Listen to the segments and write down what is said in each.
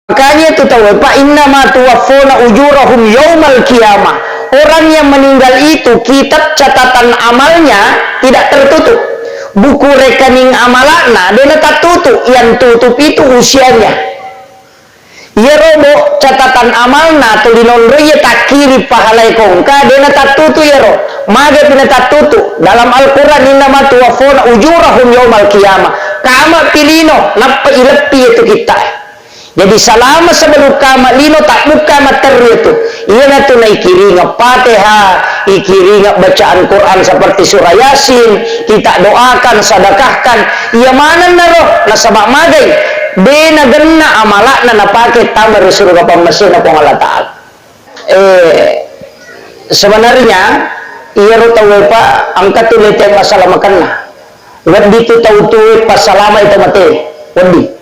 Makanya itu tahu, Pak, innama tuwaffawna ujurahum yaumal qiyamah. Orang yang meninggal itu kitab catatan amalnya tidak tertutup. Buku rekening amalana dia tak tutup, yang tutup itu usianya. Ya robo catatan amalna tulinon ya tak kiri pahalai kongka dia tak tutup ya ro. Maga pina tak tutup. Dalam Al-Qur'an innama tuwaffawna ujurahum yaumal qiyamah. Kama pilino napa ilepi itu kita. Jadi selama sebelum kama lino tak buka materi itu. Ia natu na ikiringa Fatihah, ikiringa bacaan Quran seperti surah Yasin, kita doakan, sedekahkan. Ia mana naro nasabak magai. Bena genna amalakna napake tamar surga pamasin na Allah Ta'ala. Sebenarnya ia ro tahu pa angkat tu lete masalah makanna. Wadi tu tahu tu pas salama itu mate. Wadi.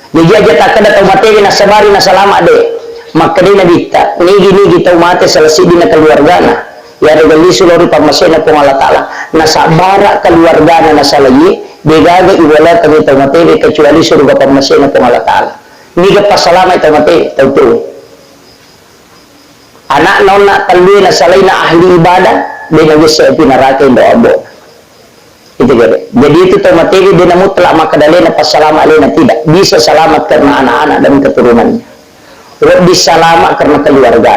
Jadi aja tak ada tahu materi na sabari na salama de. Maka dia nabita. Nigi tahu mate selesai dina keluargana. Ya regali sulori pamasin na Allah Ta'ala. Na sabara keluargana na salayi. Begaga iwala kami tahu materi kecuali surga pamasin na Allah Ta'ala. Nigi pas salama itu mate tahu tu. Anak nona kalbi na salay na ahli ibadah. Dia nagisa pinarake doa bo. Itu jadi itu materi dia mutlak maka dalena pas selamat alena tidak bisa selamat karena anak-anak dan keturunannya. Lebih selamat karena keluarga.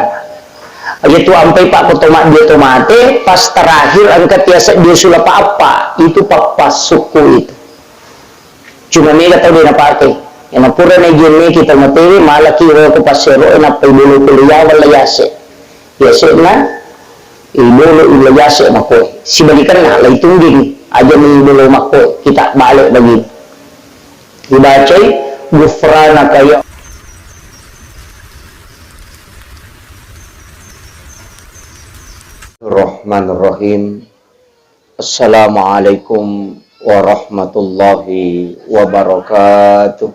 Itu sampai Pak Kutomat dia tomate pas terakhir angkat biasa dia sudah apa itu pas suku itu. Cuma ni tahu dia pakai. Yang pura na gini kita materi malah kira ke pasero na dulu kuliah wala yase. Yase na dulu ilayase mako. Si balikan na lay tungging. Aja ni dulu makko kita balik lagi dibaca gufranaka ya Bismillahirrahmanirrahim. Assalamualaikum warahmatullahi wabarakatuh.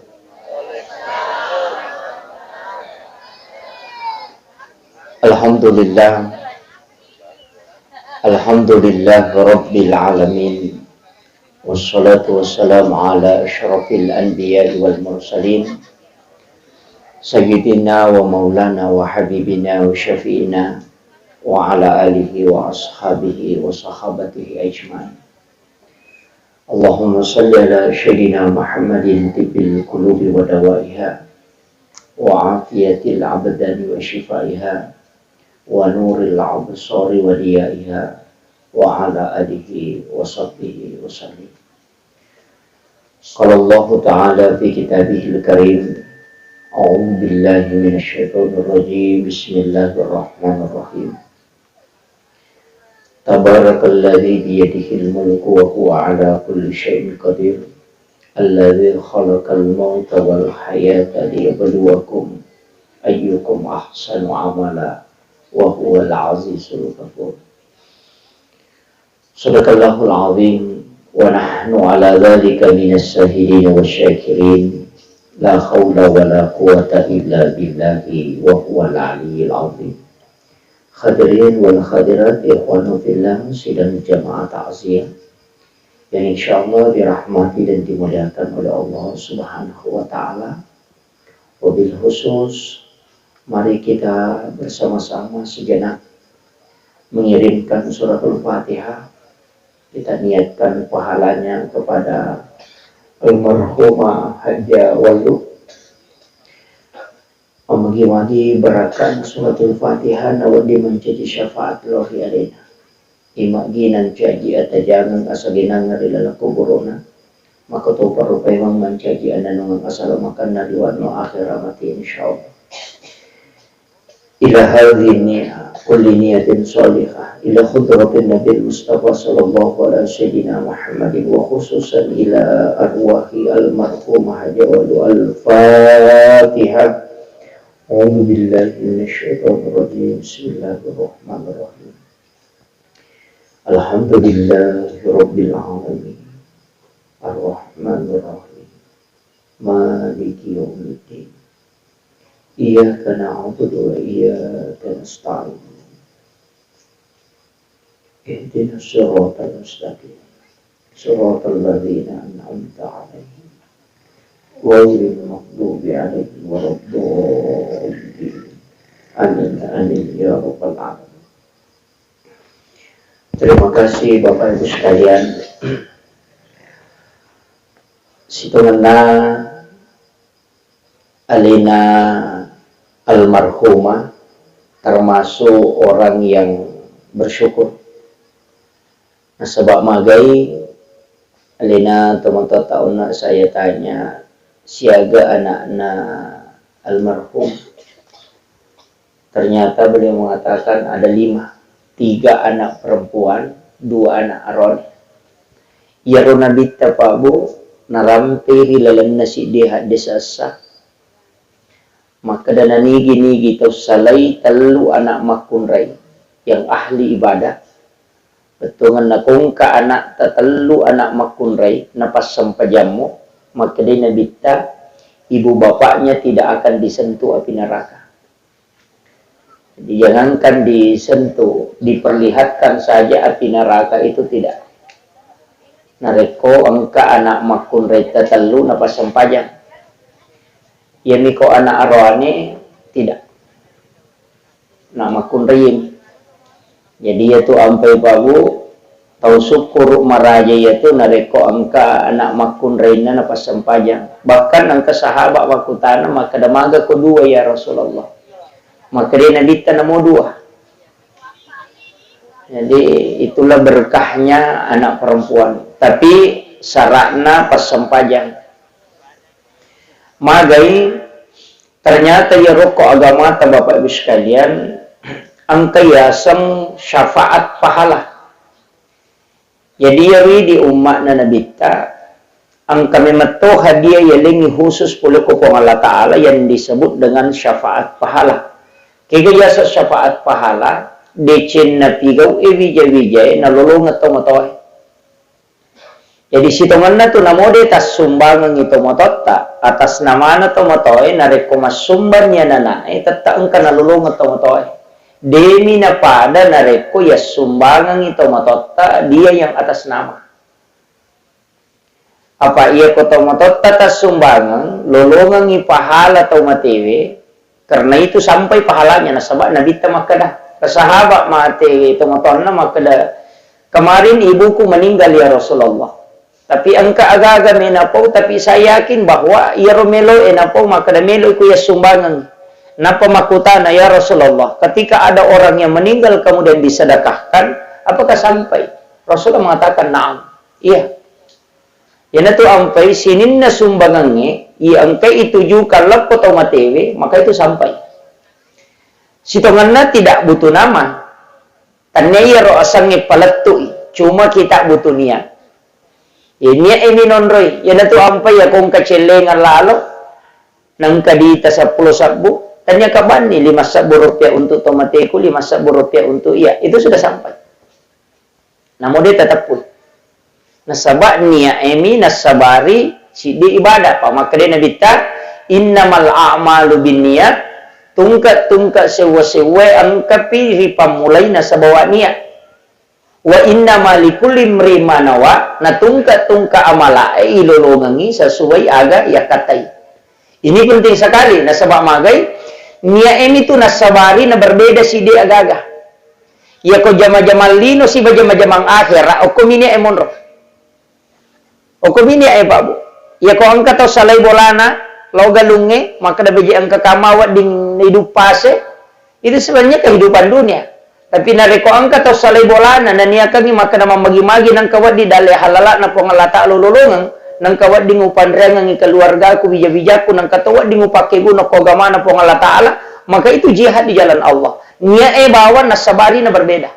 Alhamdulillah Alhamdulillah Rabbil Alamin. Wassalatu wassalamu ala ashrafil anbiya wal mursalin Sayyidina wa maulana wa habibina wa syafi'ina wa ala alihi wa ashabihi wa sahabatihi ajma'in. Allahumma salli ala Sayyidina Muhammadin tibbil qulubi wa dawaiha wa afiyatil abdani wa shifaiha wa nuril absari wa diyaiha wa ala alihi wa sahbihi wa sallim. Qala Allah Ta'ala fi kitabihil karim, a'udzu billahi minasy syaithanir rajim, bismillahirrahmanirrahim. Tabarakalladzi biyadihil mulku wa huwa ala kulli syai'in qadir, alladzi khalaqal mauta wal hayata liyabluwakum ayyukum ahsanu amala wa huwal azizul ghafur. Sadaqallahul azim wa nahnu ala dzalika minas shahidin wasyakirin. La haula wala quwwata illa billahi wa huwal aliyyil azim. Hadirin wal hadirat ikhwanu fillah sidang jamaah ta'ziyah yang insyaallah dirahmati dan dimuliakan oleh Allah Subhanahu wa taala. Wabil khusus mari kita bersama-sama sejenak mengirimkan suratul Fatihah. Kita niatkan pahalanya kepada almarhumah Hajjah Walu. Bagaimana berakan suratul Fatihah nawadi menjadi syafaat lohi alena. Imaginan caji atajangan asaginang narilala kuburona. Maka tu parupai mang mencaji ananungang asal makan nariwano akhir amati insyaallah. Ila hadhihi kulli niyatin salihah ila khudratin Nabi Mustafa sallallahu alaihi wasallam Muhammadin wa khususan ila arwahi almarhumah Hajjah Walu al-Fatihah. A'udzu billahi minasyaitonir rajim. Bismillahirrahmanirrahim. Alhamdulillahi rabbil alamin. Ar-Rahmanir Rahim. Maliki yaumiddin. Iyyaka na'budu wa iyyaka nasta'in. Ihdinas siratal mustaqim. Siratal ladzina an'amta 'alaihim ghairil maghdubi 'alaihim waladdallin. amin ya rabbal alamin. Terima kasih Bapak Ibu sekalian. Situngna alina almarhumah termasuk orang yang bersyukur. Nah, sebab magai alina teman-teman tahun saya tanya siaga anak-anak almarhum. Ternyata beliau mengatakan ada 5, 3 anak perempuan, 2 anak aron. Ya runabita Pak Bu, narampiri lalan nasi dehat desasa. Maka dana nigi tau salai telu anak makunrai yang ahli ibadah. Betungan na kung ka anak tatelu anak makunrai napas sampajamu, maka dia nabita ibu bapaknya tidak akan disentuh api neraka. Jadi jangankan disentuh, diperlihatkan saja api neraka itu tidak. Nareko angka anak makunrai tatelu napas sampajam. Ya miko anak arwane tidak. Nama kunrai. Jadi itu ampai babu tau syukur maraja itu nareko angka anak makun reina napa sampajang. Bahkan angka sahabat wakutana maka damaga kedua ya Rasulullah. Maka dia nabita namo 2. Jadi itulah berkahnya anak perempuan. Tapi syaratnya pas sampajang. Magai ternyata ya rokok agama Bapak Ibu sekalian angka yasam syafaat pahala. Jadi yari di umat na nabita angka memeto hadiah yalingi khusus pula kupong Allah Ta'ala yang disebut dengan syafaat pahala. Kaya yasa syafaat pahala decen na pigaw wijay na lulong at tumatoy. Jadi situngan na to namode tas sumbangan ito mototta atas nama na tumatoy na rekomas sumban niya na nae tataang ka nalulong at tumatoy. Demi na pada nareko ya sumbangan ito matotta dia yang atas nama. Apa iya ko to matotta tas sumbangan lolongan ipahala to matewe karena itu sampai pahalanya nasabak nabita makada. Kasahabak matewe ito matonna makada. Kemarin ibuku meninggal ya Rasulullah. Tapi angka aga-aga menapo tapi saya yakin bahwa ia romelo enapo makada melo ko ya sumbangan. Napa makutana ya Rasulullah, ketika ada orang yang meninggal kemudian disedekahkan, apakah sampai? Rasulullah mengatakan na'am. Iya. Yana tu ampai sininna sumbangannya, iya angkai itu juga lepo atau matewe, maka itu sampai. Sitonganna tidak butuh nama. Tanya iya ro'asangnya palatui, cuma kita butuh niat. Ya niat ini nonroy, yana tu ampai ya kong kacelengan lalo, nang kadita 10 sabu, tanya kapan nih 5 rupiah untuk tomateku, 5 rupiah untuk iya. Itu sudah sampai. Namun dia tetap pun. Nasabak niya emi nasabari si di ibadah. Pak maka dia nabita innamal a'malu binniyat tungkat sewa-sewa angkapi ripamulai nasabawa niat. Wa innamal likulli imri manawa na tungkat amala ilolongangi sesuai aga ya katai. Ini penting sekali nasabak magai. Nia emi tu nasabari na berbeda si dia agaga. Ya ko jama-jamal lino si bajama-jamang akhira o kumini emonro. O kumini e babu. Ya ko angka to salay bolana logalunge maka da beji angka kamawat ding hidup pase. Itu sebenarnya kehidupan dunia. Tapi nareko angka to salay bolana na niya kami maka na mamagi-magi nang kawat di dali halala na pongalata lululungan. Nang kawat di ngupandrang ng keluarga ku bija-bijaku nang katawa di ngupake guna ko gamana po Allah Ta'ala maka itu jihad di jalan Allah niya bawa nasabari na berbeda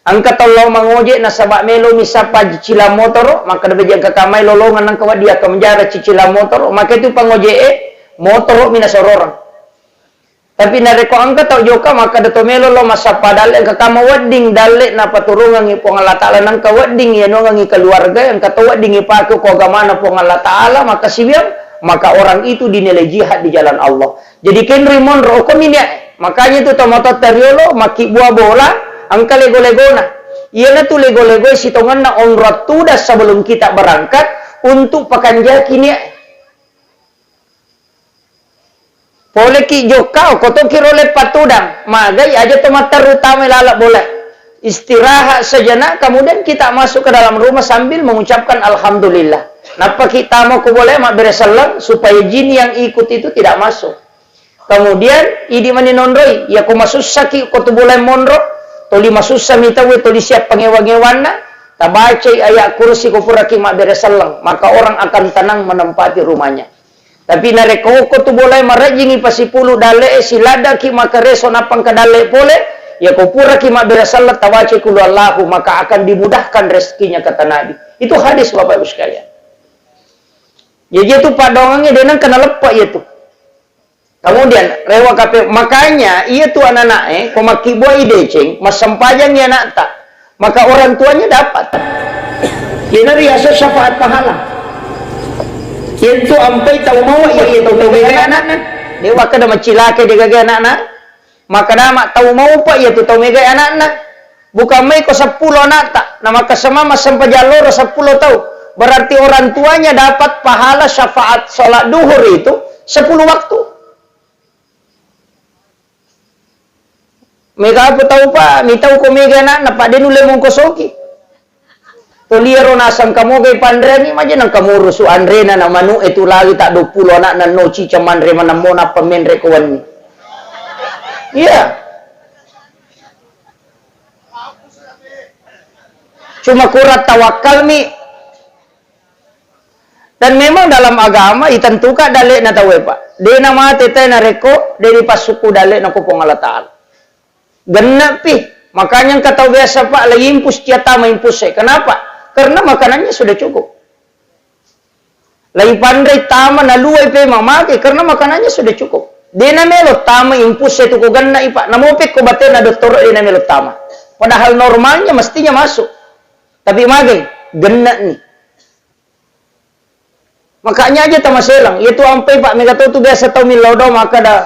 ang katalaw mangoje nasabak melo misapa cicila motor maka nabijang kakamay lolongan nang kawat dia kemenjara cicila motor maka itu pangoje motor minasororang tapi nareko angka tau joka maka dato melo lo masapa dale kakama wedding dale na paturungan ngi pong Allah Ta'ala nang ka wedding ya ngi keluarga yang kata wedding ipaku ko gamana pong Allah Ta'ala maka sibiang maka orang itu dinilai jihad di jalan Allah. Jadi kenri monro kominya makanya itu tomato teriolo maki buah bola angka lego-legona. Iya na tu lego-lego sitongan na on ratuda sebelum kita berangkat untuk pekan jaki ni. Pole ki jokau, koto kiro lepat tudang. Magai aja tomat terutama lalak boleh. Istirahat sejenak, kemudian kita masuk ke dalam rumah sambil mengucapkan Alhamdulillah. Napa kita mau boleh mak beresalang supaya jin yang ikut itu tidak masuk. Kemudian, idi mani nonroi, ya ku masuk saki, koto boleh monro, toli masuk sami tawe, toli siap pengewa-ngewana, tabaca ayat kursi kufuraki mak beresalang, maka orang akan tenang menempati rumahnya. Tapi nareko ko tu boleh marajingi pasipulu dale silada ki makareso napang kadale pole ya ko pura ki madrasallah tawace kulu Allahu maka akan dimudahkan rezekinya kata Nabi. Itu hadis Bapak Ibu sekalian. Ya itu padongannya denang kena lepak itu. Kemudian rewa kape makanya iya tu anak-anak ko makibo ideceng masampajang ya nak tak maka orang tuanya dapat. Ini riasa syafaat pahala. Itu ampai tahu mau ya itu tahu gaya anak-anak. Dia waka dah macilake dia gaya anak-anak. Maka dah mak tahu mau pak ya tu tahu gaya anak-anak. Bukan mai ko 10 anak tak. Nama kesemama sampai jalur 10 tahu. Berarti orang tuanya dapat pahala syafaat salat duhur itu 10 waktu. Mega apa tahu pak? Mi tahu ko mega anak pak dia nule mong kosoki. Toliero nasang kamu kay pandre ni maja nang kamu rusu andre na namanu itu lagi tak 20 anak na noci caman re manamona pamenre kawan ni. Iya. Cuma kurat tawakal mi. Dan memang dalam agama ditentukan dalek na tawe pak. Dia nama tete na reko dari pasuku dalek na kupong Allah Ta'ala. Genap pi. Makanya kata biasa pak lagi impus tiata maimpus kenapa? Karena makanannya sudah cukup. Lagi pandai tama na luai pe mamake karena makanannya sudah cukup. Dena melo tama impus itu ko ganna ipa. Namopek ko bate na doktor dena melo tama. Padahal normalnya mestinya masuk. Tapi magai genna nih. Makanya aja tama selang. Itu ampai pak megato tu biasa tau milodo maka dah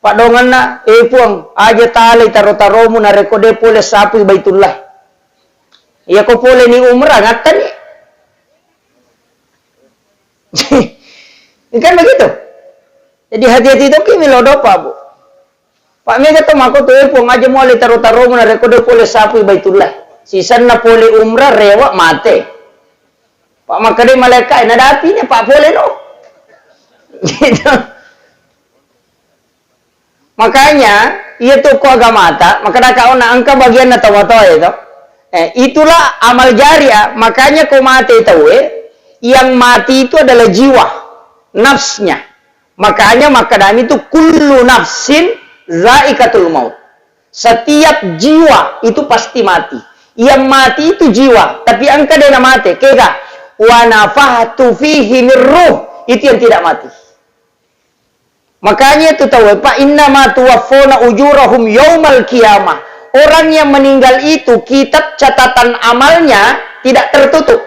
pak dongan na puang aja tali taro-taro mu na rekode pole sapu baitullah. Ya ko pole ni umrah ngatan ni. Kan begitu. Jadi hati-hati itu kimi lodo pak bu. Pak mega to mako to pong aja mo le taro-taro mo na rekode pole sapu baitullah. Sisan na pole umrah rewa mate. Pak makade malaikat na dati niya pak pole no. Gitu. Makanya iya to ko agama ta maka nakao na angka bagian na tawato itu. Itulah amal jariah. Makanya kau mati tahu yang mati itu adalah jiwa, nafsnya. Makanya makadami itu kullu nafsin zaikatul maut. Setiap jiwa itu pasti mati. Yang mati itu jiwa, tapi angka dia mati. Kega wa nafahtu fihi min ruh, itu yang tidak mati. Makanya itu tahu Pak innama tuwaffawna ujurahum yaumal qiyamah. Orang yang meninggal itu kitab catatan amalnya tidak tertutup.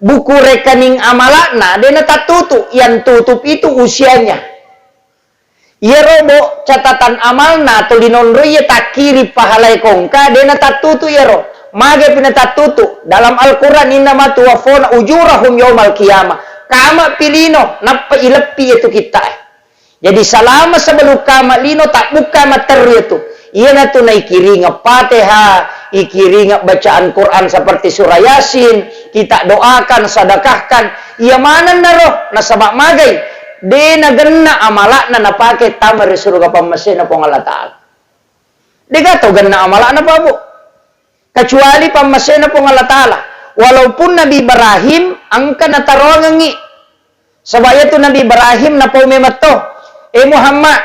Buku rekening amalakna dia tak tutup. Yang tutup itu usianya. Ia robo catatan amalna atau dinonro ia tak kiri pahalai kongka dia tak tutup ya ro. Mage pina tak tutup. Dalam Al-Quran innama tuwaffawna ujurahum yaumal qiyamah. Kama pilino napa ilepi itu kita. Jadi selama sebelum kama lino tak buka materi itu. Ia na tu na ikiringa Fatihah, ikiringa bacaan Quran seperti surah Yasin, kita doakan, sedekahkan. Ia mana naroh nasabak magai. De na genna amalak na napake tamar surga pamasena pong Allah Ta'ala. De gato genna amalak na pa bu. Kecuali pamasena pong Allah Ta'ala. Walaupun Nabi Ibrahim angka na tarongangi. Sebab itu Nabi Ibrahim na po memato. Muhammad,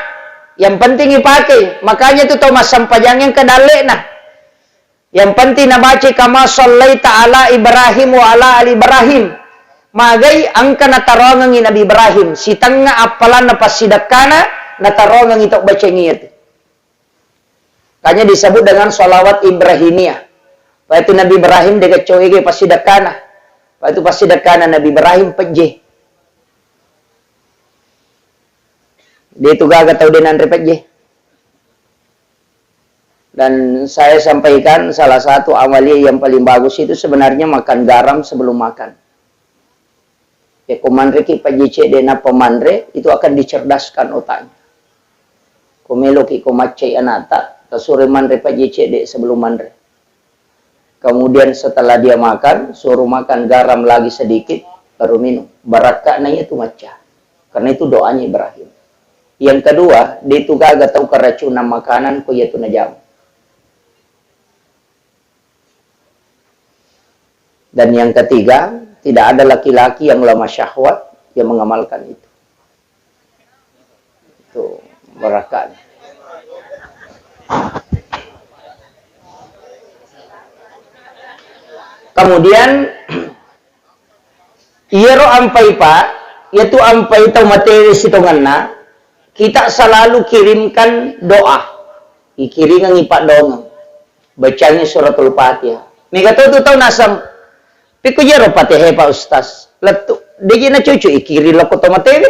yang penting dipakai. Makanya itu tahu masam pajang yang kedalek nah. Yang penting na baca kama sallaita ala Ibrahim wa ala ali Ibrahim. Magai angka na tarongang Nabi Ibrahim. Si tengah apalan na pasidakana na tarongang itu baca ngiyat. Kanya disebut dengan salawat Ibrahimiyah. Pak itu Nabi Ibrahim dekat coege pasidakana. Pak itu pasidakana Nabi Ibrahim pejeh. Dia itu gak tahu dengan repet je. Dan saya sampaikan salah satu amalia yang paling bagus itu sebenarnya makan garam sebelum makan. Ya komandre ki pajece dena pemandre itu akan dicerdaskan otaknya. Kumelo ki kumacay anata, tasuri manre pa dek sebelum manre. Kemudian setelah dia makan, suruh makan garam lagi sedikit, baru minum. Barakahnya itu maca. Karena itu doanya Ibrahim. Yang kedua, dia itu gak tahu keracunan makanan, ko yaitu najam. Dan yang ketiga, tidak ada laki-laki yang lama syahwat yang mengamalkan itu. Itu barakah. Kemudian iero ampai pak, yaitu ampai tau materi sitonganna, kita selalu kirimkan doa. Ikiringan ipak dong. Bacanya suratul Fatihah. Mega tu tahu nasam. Piku jero Fatihah pak ustaz. Letu degi na cucu ikiri lako tau materi.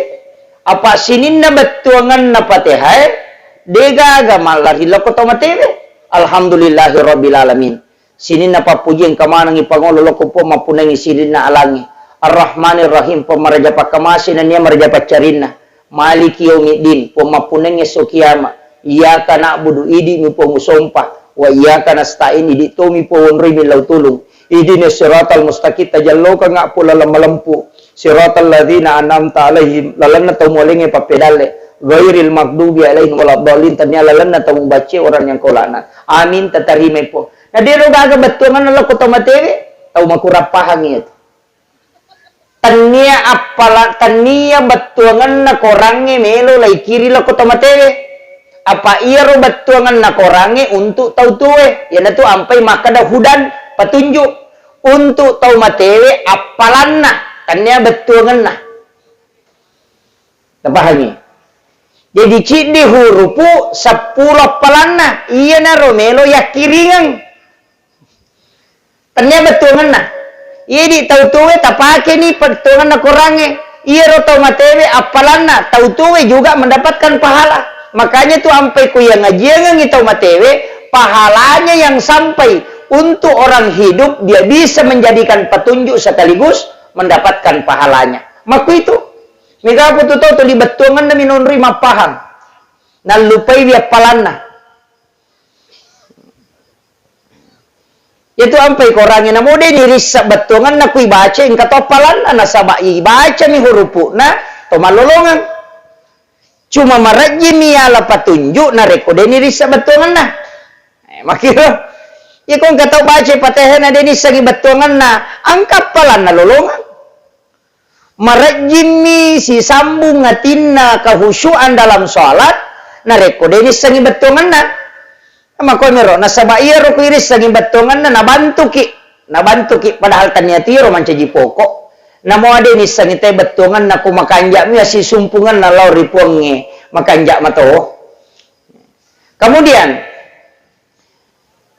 Apa sinin na batuangan na Fatihah? Dega agama lari lako tau materi. Alhamdulillahirabbil alamin. Sinin na papuji ang kamanang ipangolo loko po mapunang isilin na alangi. Ar-Rahmanir Rahim po maraja pa kamasin na niya maraja pa charin na. Maliki yaumiddin po mapunang iso kiyama. Iyaka na'budu idi mi po musompa. Wa iyaka nasta'in idi to mi po wonri mi law tulong. Idi na siratal mustaqim tajallo ka nga po lalalampu. Siratal ladhina anamta alaihim lalan na tumuling ipapedale. Ghairil magdubi alaihim waladhalin tanya lalan na baca orang yang kolana. Amin tatarime po. Nah dia gaga betungan lo kuto materi tau makurapahang itu. Tania betungan na korange melo lai kiri lo kuto materi. Apa iya ro betungan na korange untuk tau tuwe. Ya tu ampai makada hudan petunjuk untuk tau materi apalanna tania betungan na. Tapahangi. Jadi cik di hurupu 10 apalanna iya na ro melo ya kiringan. Tanya betungan na. Iya di tau tuwe tapake ni betungan na kurangnya. Iya ro tau matewe apalan na. Tau tuwe juga mendapatkan pahala. Makanya tu ampai ku yang ngajian ngi tau matewe. Pahalanya yang sampai untuk orang hidup. Dia bisa menjadikan petunjuk sekaligus mendapatkan pahalanya. Maku itu. Mika aku tu tau tu di betungan na minunri mapahang. Na lupai dia apalan na. Itu ampai korangnya na mo de ni risa betungan na kui baca ing katopalan na sabai baca mi hurupu na to malolongan cuma maraji mi ala patunjuk na rekode ni risa betungan na makira ya kung katau baca Fatihah na de ni sagi betungan na angkat palan na lolongan maraji mi si sambung ngatinna kehusyuan dalam salat na rekode ni sagi betungan na mako mero nasabai ro kuiris saging batongan na nabantu ki padahal tanya tiro mancaji pokok namo ade ni sangite batongan na kumakanja mi si sumpungan na law ripuange makanja mato. Kemudian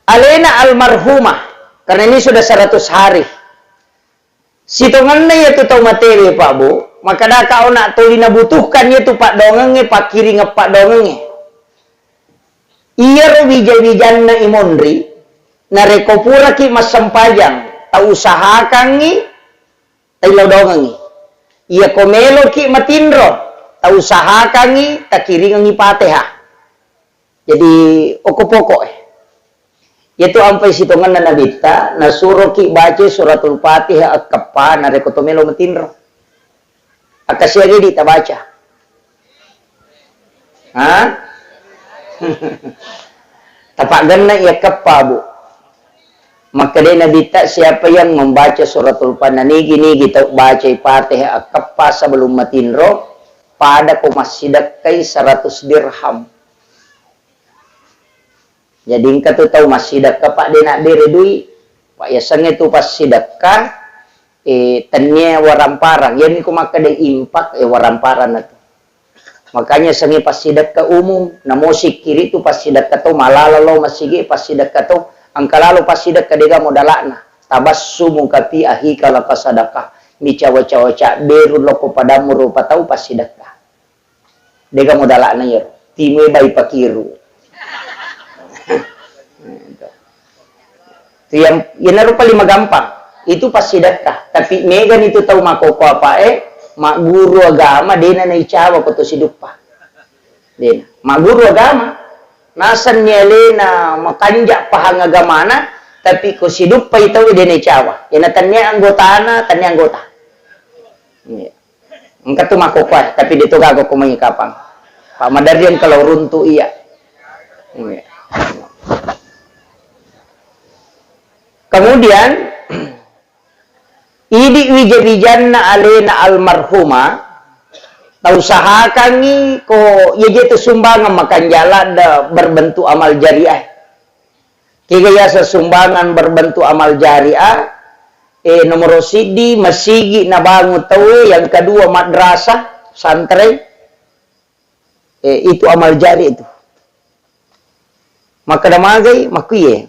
Alena almarhumah karena ini sudah 100 hari sitongan na yaitu tau materi Pak Bu maka da kau nak tolina butuhkan yaitu Pak dongenge Pak kiri ngepak dongenge. Iya ro wijan na imonri na rekopura ki masampajang ta usahakan ngi ta ilodongan ngi iya komelo ki matinro ta usahakan ngi ta kiringan ngi Fatihah jadi okopoko yaitu ampai sitongan na nabita na suruh ki baca suratul Fatihah akapa na rekotomelo matinro akasya di ta baca tapak gana ia kepa Bu maka dia nabita siapa yang membaca suratul Pananigi kita baca Fatihah kepa sebelum matinro pada kumasidakai 100 dirham jadi engkau tu tahu masidak pak dia nak diredui pak yasanya tu pas sidakah tanya waramparang yang ni kumaka dia impak waramparang na tu. Makanya sangi pasidak ka umum na musik kiri tu pasidak ka to malalalo masigi pasidak ka to ang kalalo pasidak ka dega modalana tabassumu kapi ahi kala kasadaka mi cawa-cawa beru loko padamu rupa tau pasidak ka dega modalana yer timwe bay pakiru itu yang rupa 5 gampang itu pasidak ka tapi megan itu tahu makoko apa mak guru agama dena na icawa ko to sidupa dena mak guru agama. Nasan nyele na makanjak pahang agamana, tapi ko sidup pa itaw idene cawa. Yana tanya anggota. Engka tu makokoy, tapi dito gago kumay kapang. Pak Madarian kalau runtu iya. Kemudian idi wijabijanna alena almarhuma usahakan ni ko ye tu sumbangan makan jalan berbentuk amal jariah. Kaya sumbangan berbentuk amal jariah. Nomor sidi masigi na bangun tahu, yang kedua madrasah santri. Itu amal jari itu. Maka damagai makuye.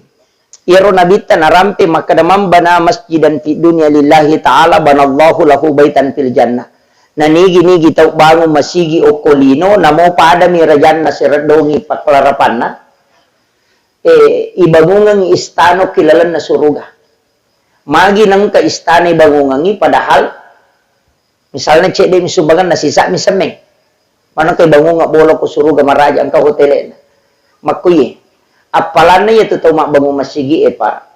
Iro nabita narampe maka damam bana masjidan fi dunya lillahi ta'ala banallahu lahu baitan fil jannah. Nanigi tau bangun masigi okolino namo pada mirajanna siradongi paklarapanna. Ibangungang istano kilalan na suruga. Magi nang ka istana bangungangi padahal misalnya cek dia misumbangan na sisa misameng. Mana kay bangunga bolo ko suruga maraja ang ka hotelen. Makuye. Apalan na yato tau mak bangun masigi pa.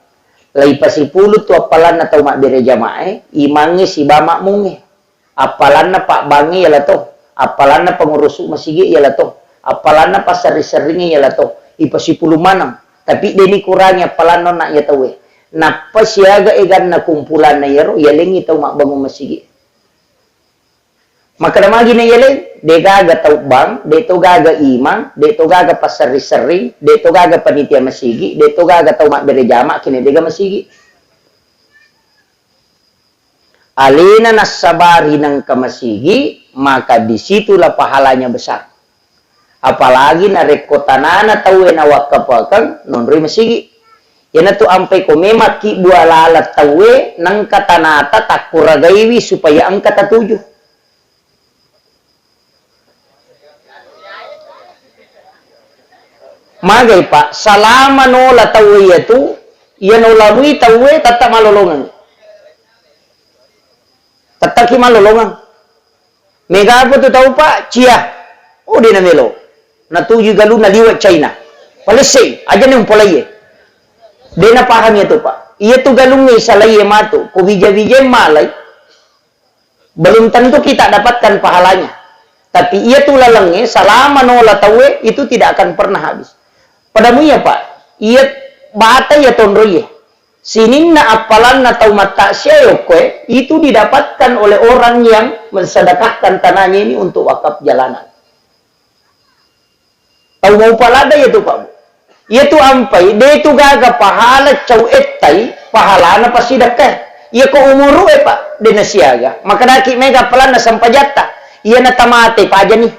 Lai pasipulut tu apalan na tau mak bere jamae, imangi si bamak mungi. Apalan na pak bangi yala to. Apalan na pengurusu masigi yala to. Apalan na pasari-seringi yala to. Ipasipulu manang. Tapi deni kurangnya apalan no nak yatawe. Napa siaga egan na kumpulan na yaro, yalengi tau mak bangun masigi. Maka namagi na yaleng, de gaga tau bang, de to gaga imang, de to gaga pasari-sering, de to gaga panitia masigi, de to gaga tau mak bere jama, kini dega masigi. Alina nasabari ng kamasigi, maka disitulah pahalanya besar. Apalagi na rekotanana tawe na wakapakang, nonroy masigi. Yan na to ampay ko, may maki bualala tawe ng katanata takuragaywi supaya ang katatuyo. Magay pa, salama no la tawe yatu, yan o lamui tawe, tata malolongan. Tataki malolongan. Megapo to tau pa, cia. O di na melo. Natuju galu na liwat China. Palisay, ajan yung palaye. Di na paham yato pa. Iya to galung ni sa laye mato, kubija-bija malay, belum tentu kita dapatkan pahalanya. Tapi ia tu lalangnya, salama no la tawe, itu tidak akan pernah habis. Padamu ya Pak, ia bata ya tonroye. Sinin na apalan na tau mata syayokwe, itu didapatkan oleh orang yang mensedekahkan tanahnya ini untuk wakaf jalanan. Tahu mau palada ya tu Pak. Ia tu ampai, dia tu gaga pahala cau etai, pahala na pasidakah. Ia ko umuru Pak, dia nasiaga. Maka daki mega palan na sampajata. Ia na tamate pa aja nih.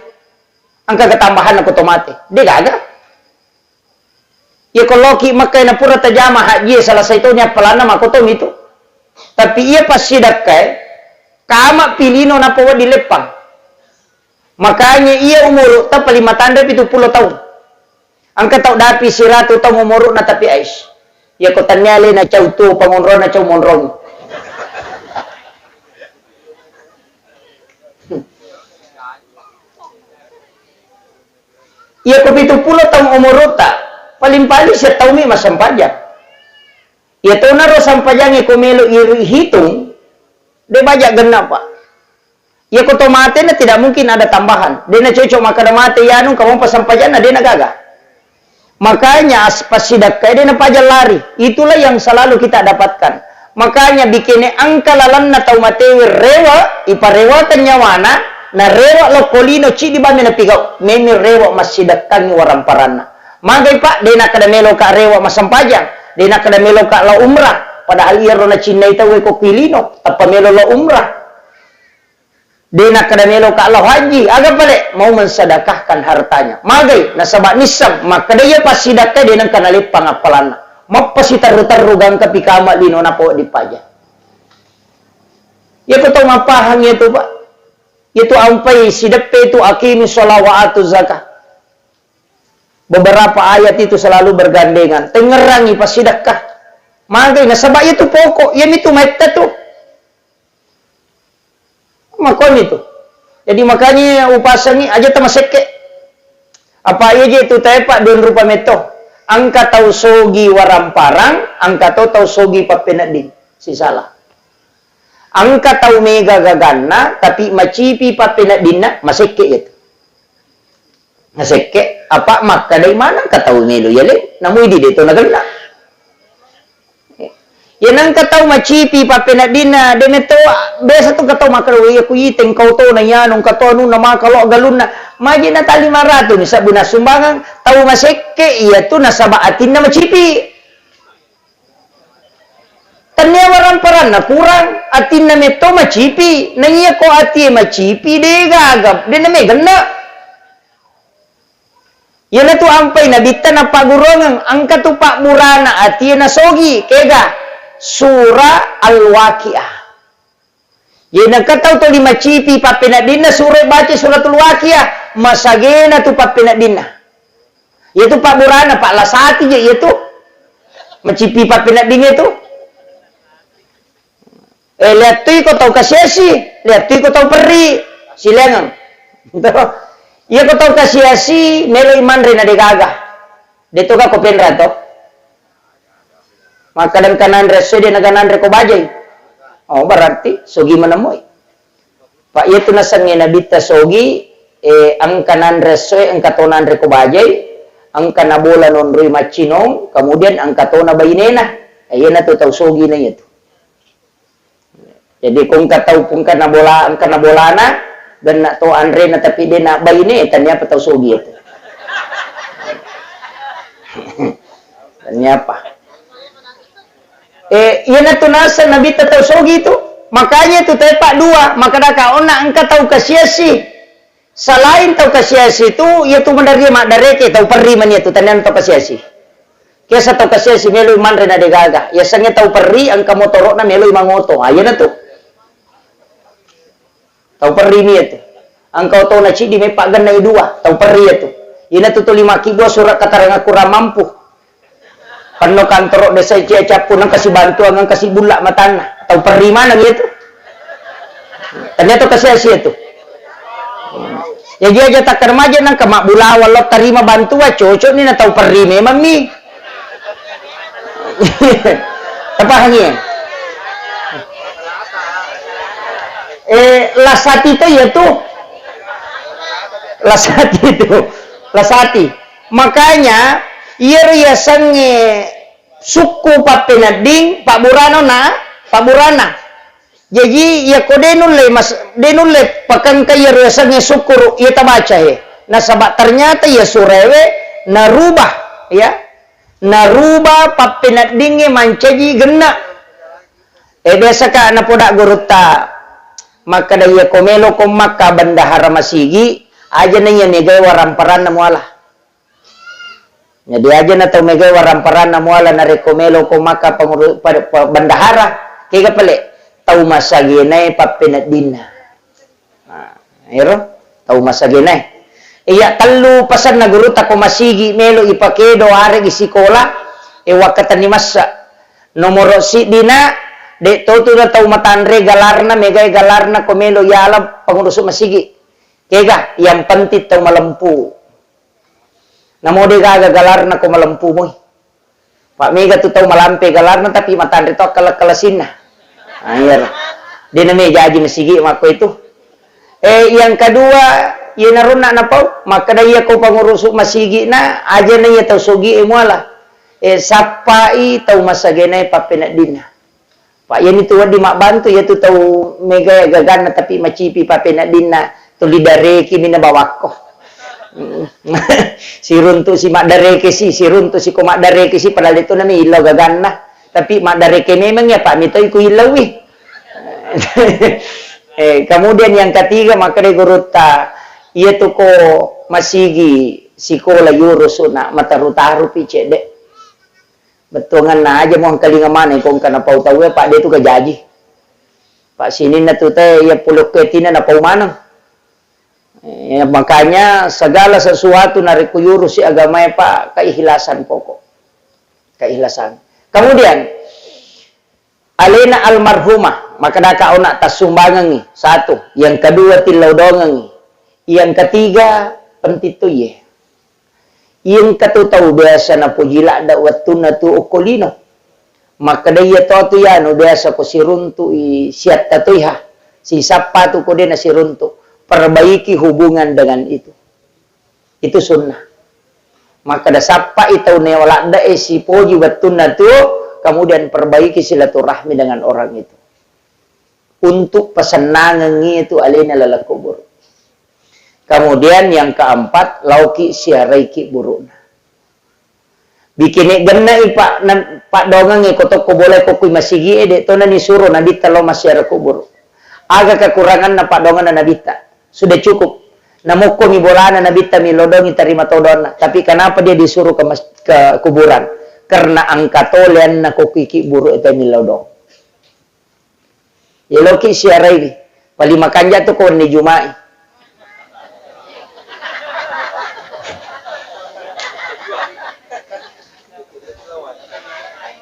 Angka ketambahan aku tomate. Dia gaga. Ya kalau ki makai na pura tajama haji salah satunya pelana makotom itu. Tapi ia pasti dakai kama pilino na pawa di lepang. Makanya ia umur ta palima tanda 70 tahun. Angka tau dapi siratu tau umur na tapi ais. Ya ko tanyale na chau tu pangonro na chau monrong. Ia ko 70 tahun umur ta. Paling-paling siya tahu mi masampajang. Ya tahu naro sampajang kumelo hitung, dia banyak genap Pak. Ya ko tomate na tidak mungkin ada tambahan. Dia na cocok makan mate ya anu kamu pasampajang na dia na gaga. Makanya pas sidak dia na pajal lari. Itulah yang selalu kita dapatkan. Makanya bikinnya angka lalan na tahu mate rewa, iparewa nyawana na rewa lo kolino ci di bami na pigaw. Memi rewa masidak kang warang parana. Magay Pak, di na kada melo ka rewa masampajang, di na kada melo ka la umrah, padahal iya ro na Chinay tawe ko pilino, tapa melo la umrah. Di na kada melo ka la haji, aga pale mau mensedekahkan hartanya. Magay nasaba nisam, maka dia pasidakay di nang kanalit pangapalan. Mapasitaru-tarugang ka pikama lino na po di paja. Ya ko to mapahang ito Pak. Ito ampay sidape itu akimi sholawatu zakah. Beberapa ayat itu selalu bergandengan. Tengerangi pasidakah. Magay nasaba itu pokok. Yan itu meta tu. Makon itu. Jadi makanya upasangi aja tamaseke. Apa aja itu tepak don rupa meto. Angka tau sogi waram parang, angka tau sogi papenadin. Si salah. Angka tau mega gagana, tapi macipi papenadina, maseke itu. Maseke, apa maka dari mana katau melo yale? Namu di dito nagana. Yan ang katau macipi papenadina, demeto besa tu katau makarawi aku yiteng kau to na yanong katau nu nama kalau galun na maji na tali marato ni sa bunasumbangan tau maseke iya tu nasaba atin na macipi. Tanya waran paran na kurang atin na meto macipi, nanya ko ati macipi de gagap de na megana. Yan tu ampay na bitan na pagurongang angka tu pak murana ati na sogi kega. Surah Al-Waqiah. Jadi nak tahu tu lima cipi papenadina surah baca surah Al-Waqiah masagena tu papenadina. Yaitu Pak Burana, Pak Lasati je yaitu macipi papenadina itu. Lihat tu kau tahu kasiasi, lihat tu kau tahu peri, silengan. Ia kau tahu kasiasi, melo iman rena de gaga. Deto ka ko penra to. Maka dan kanan reso dia naganan reko bajai. Oh berarti sogi menemui. Pak itu nasangnya nabita sogi ang kanan reso ang katonan reko bajai, ang kanabola non rui machinong, kemudian ang katona bayinena. Ayan na to tahu sogi na itu. Jadi kung katau pun kanabola ang kanabolana dan nak to andre na tapi dia nak bayine tanya apa tahu sogi itu. Tanya apa? Yan na tunasa nabi tataw sogi itu. Makanya itu tepak dua. Maka dakaon na angka tahu kasiasi. Selain tahu kasiasi itu, yaitu menerima mak dareke tahu perri man itu tanan tahu kasiasi. Kesa tahu kasiasi melo iman rena de gaga. Ya sange tahu perri angka motorok na melo imang moto. Ayan na to. Tahu perri ni itu. Angka tahu na cidi may paganay dua. Tahu perri itu. Yan na to 5 kibo surat katarang kurang mampu. Pano kantor desa cia pun ang kasih bantu ang kasih bulak matana atau perima nang itu. Ternyata kasih itu. Ya dia aja tak remaja nang kemak bula walau terima bantu cocok ni na tahu perima memang ni. Apa hanya? Lasati itu ya tu. Lasati itu. Lasati. Makanya ia sange suku papenading Pak Burano na Pak Burana. Jadi ia ko denule pakan kaya ia sange syukur ia tabaca nasabak ternyata ia surewe narubah ya. Narubah papenading mancaji gena. Biasa ka na poda guruta maka da ia komelo ko maka bandahara masigi aja na ia negay waramparan na mualah. Jadi aja na tau megay waramparan na muala na rekomelo ko maka bandahara kaya pala tau masaginay papenadina. Ero tau masaginay. Iya talo pasan na guru ta ko masigi melo ipakedo are isikola wakatan ni masa nomoro si dina de toto na tau matanre galarna megay galarna ko melo yala pangurusok masigi. Kaya yang penting tau malampu. Namo de galar na ko malampu mo. Pak mega tu tahu malampe galar na tapi matan rito kalasin na. Ayer. Di na may jaji masigi mako itu. Yang kedua, iya naron na napaw, maka da iya ko pangurusok masigi na, aja na iya tahu sogi muala. Sapai tahu masagenay papenadina. Pak yan itu di mak bantu ya tu tahu mega gagana tapi macipi papenadina tu lidare kini na bawako. Sirun tu si mak dareke si ko mak dareke si padahal itu nami ilaw gagana tapi mak dareke memang ya Pak mito iku ilaw kemudian yang ketiga maka de guruta iya tu ko masigi sikola yurusuna matarutaru pice de betungan na aja mo ang kalingaman kung kana pau tahu Pak de tu kajaji Pak sini na tu teh ya puluk ketina na paumanang. Makanya segala sesuatu narikuyuru si agama Pak keikhlasan pokok. Keikhlasan. Kemudian alena almarhumah maka daka ona tasumbangan ni satu, yang kedua tilau dongang, yang ketiga pentituye. Yang katu tahu biasa na pujila da watun na tu okolino. Maka dia tu ya no biasa ko si runtu siat tatuiha. Si sapa tu ko din na si runtu. Perbaiki hubungan dengan itu. Itu sunnah. Maka da sapa itaw na wala da si poji watun na tu, kemudian perbaiki silaturahmi dengan orang itu. Untuk pesenangan itu alina lala kubur. Kemudian yang keempat, lauki siaraiki buruna. Bikin genna pak dongang kotok ko boleh ko kui masigi ede to na ni suruh nabita lo masyara kubur. Aga kekurangan na pak dongan na nabita. Sudah cukup. Namuko mi bolana nabita mi lodongi terima todona. Tapi kenapa dia disuruh ke kuburan? Karena angkatolen na ko kiki buru itu mi lodong. Ya loki siarai ni. Pali makanja tu ko ni Jumai.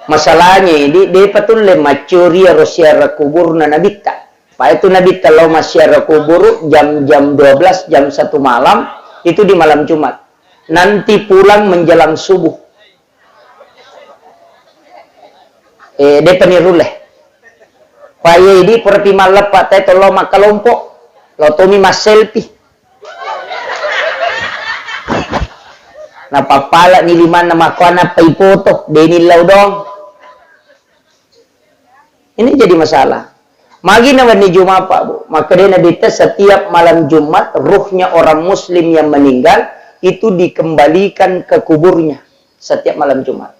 Masalahnya ini dia patun le macuri siara kubur na nabita. Pa itu nabita lo masyara kubur jam 12 jam 1 malam itu di malam Jumat. Nanti pulang menjelang subuh. Dia peniruleh. Paya ini perpi malap pak tay tolo makalompok. Lo tomi mas selfie. Napapala ni lima nama kuana pay foto. Denilaw dong. Ini jadi masalah. Magi naman ni Jumat Pak Bu. Maka dia nabita setiap malam Jumat ruhnya orang Muslim yang meninggal itu dikembalikan ke kuburnya setiap malam Jumat.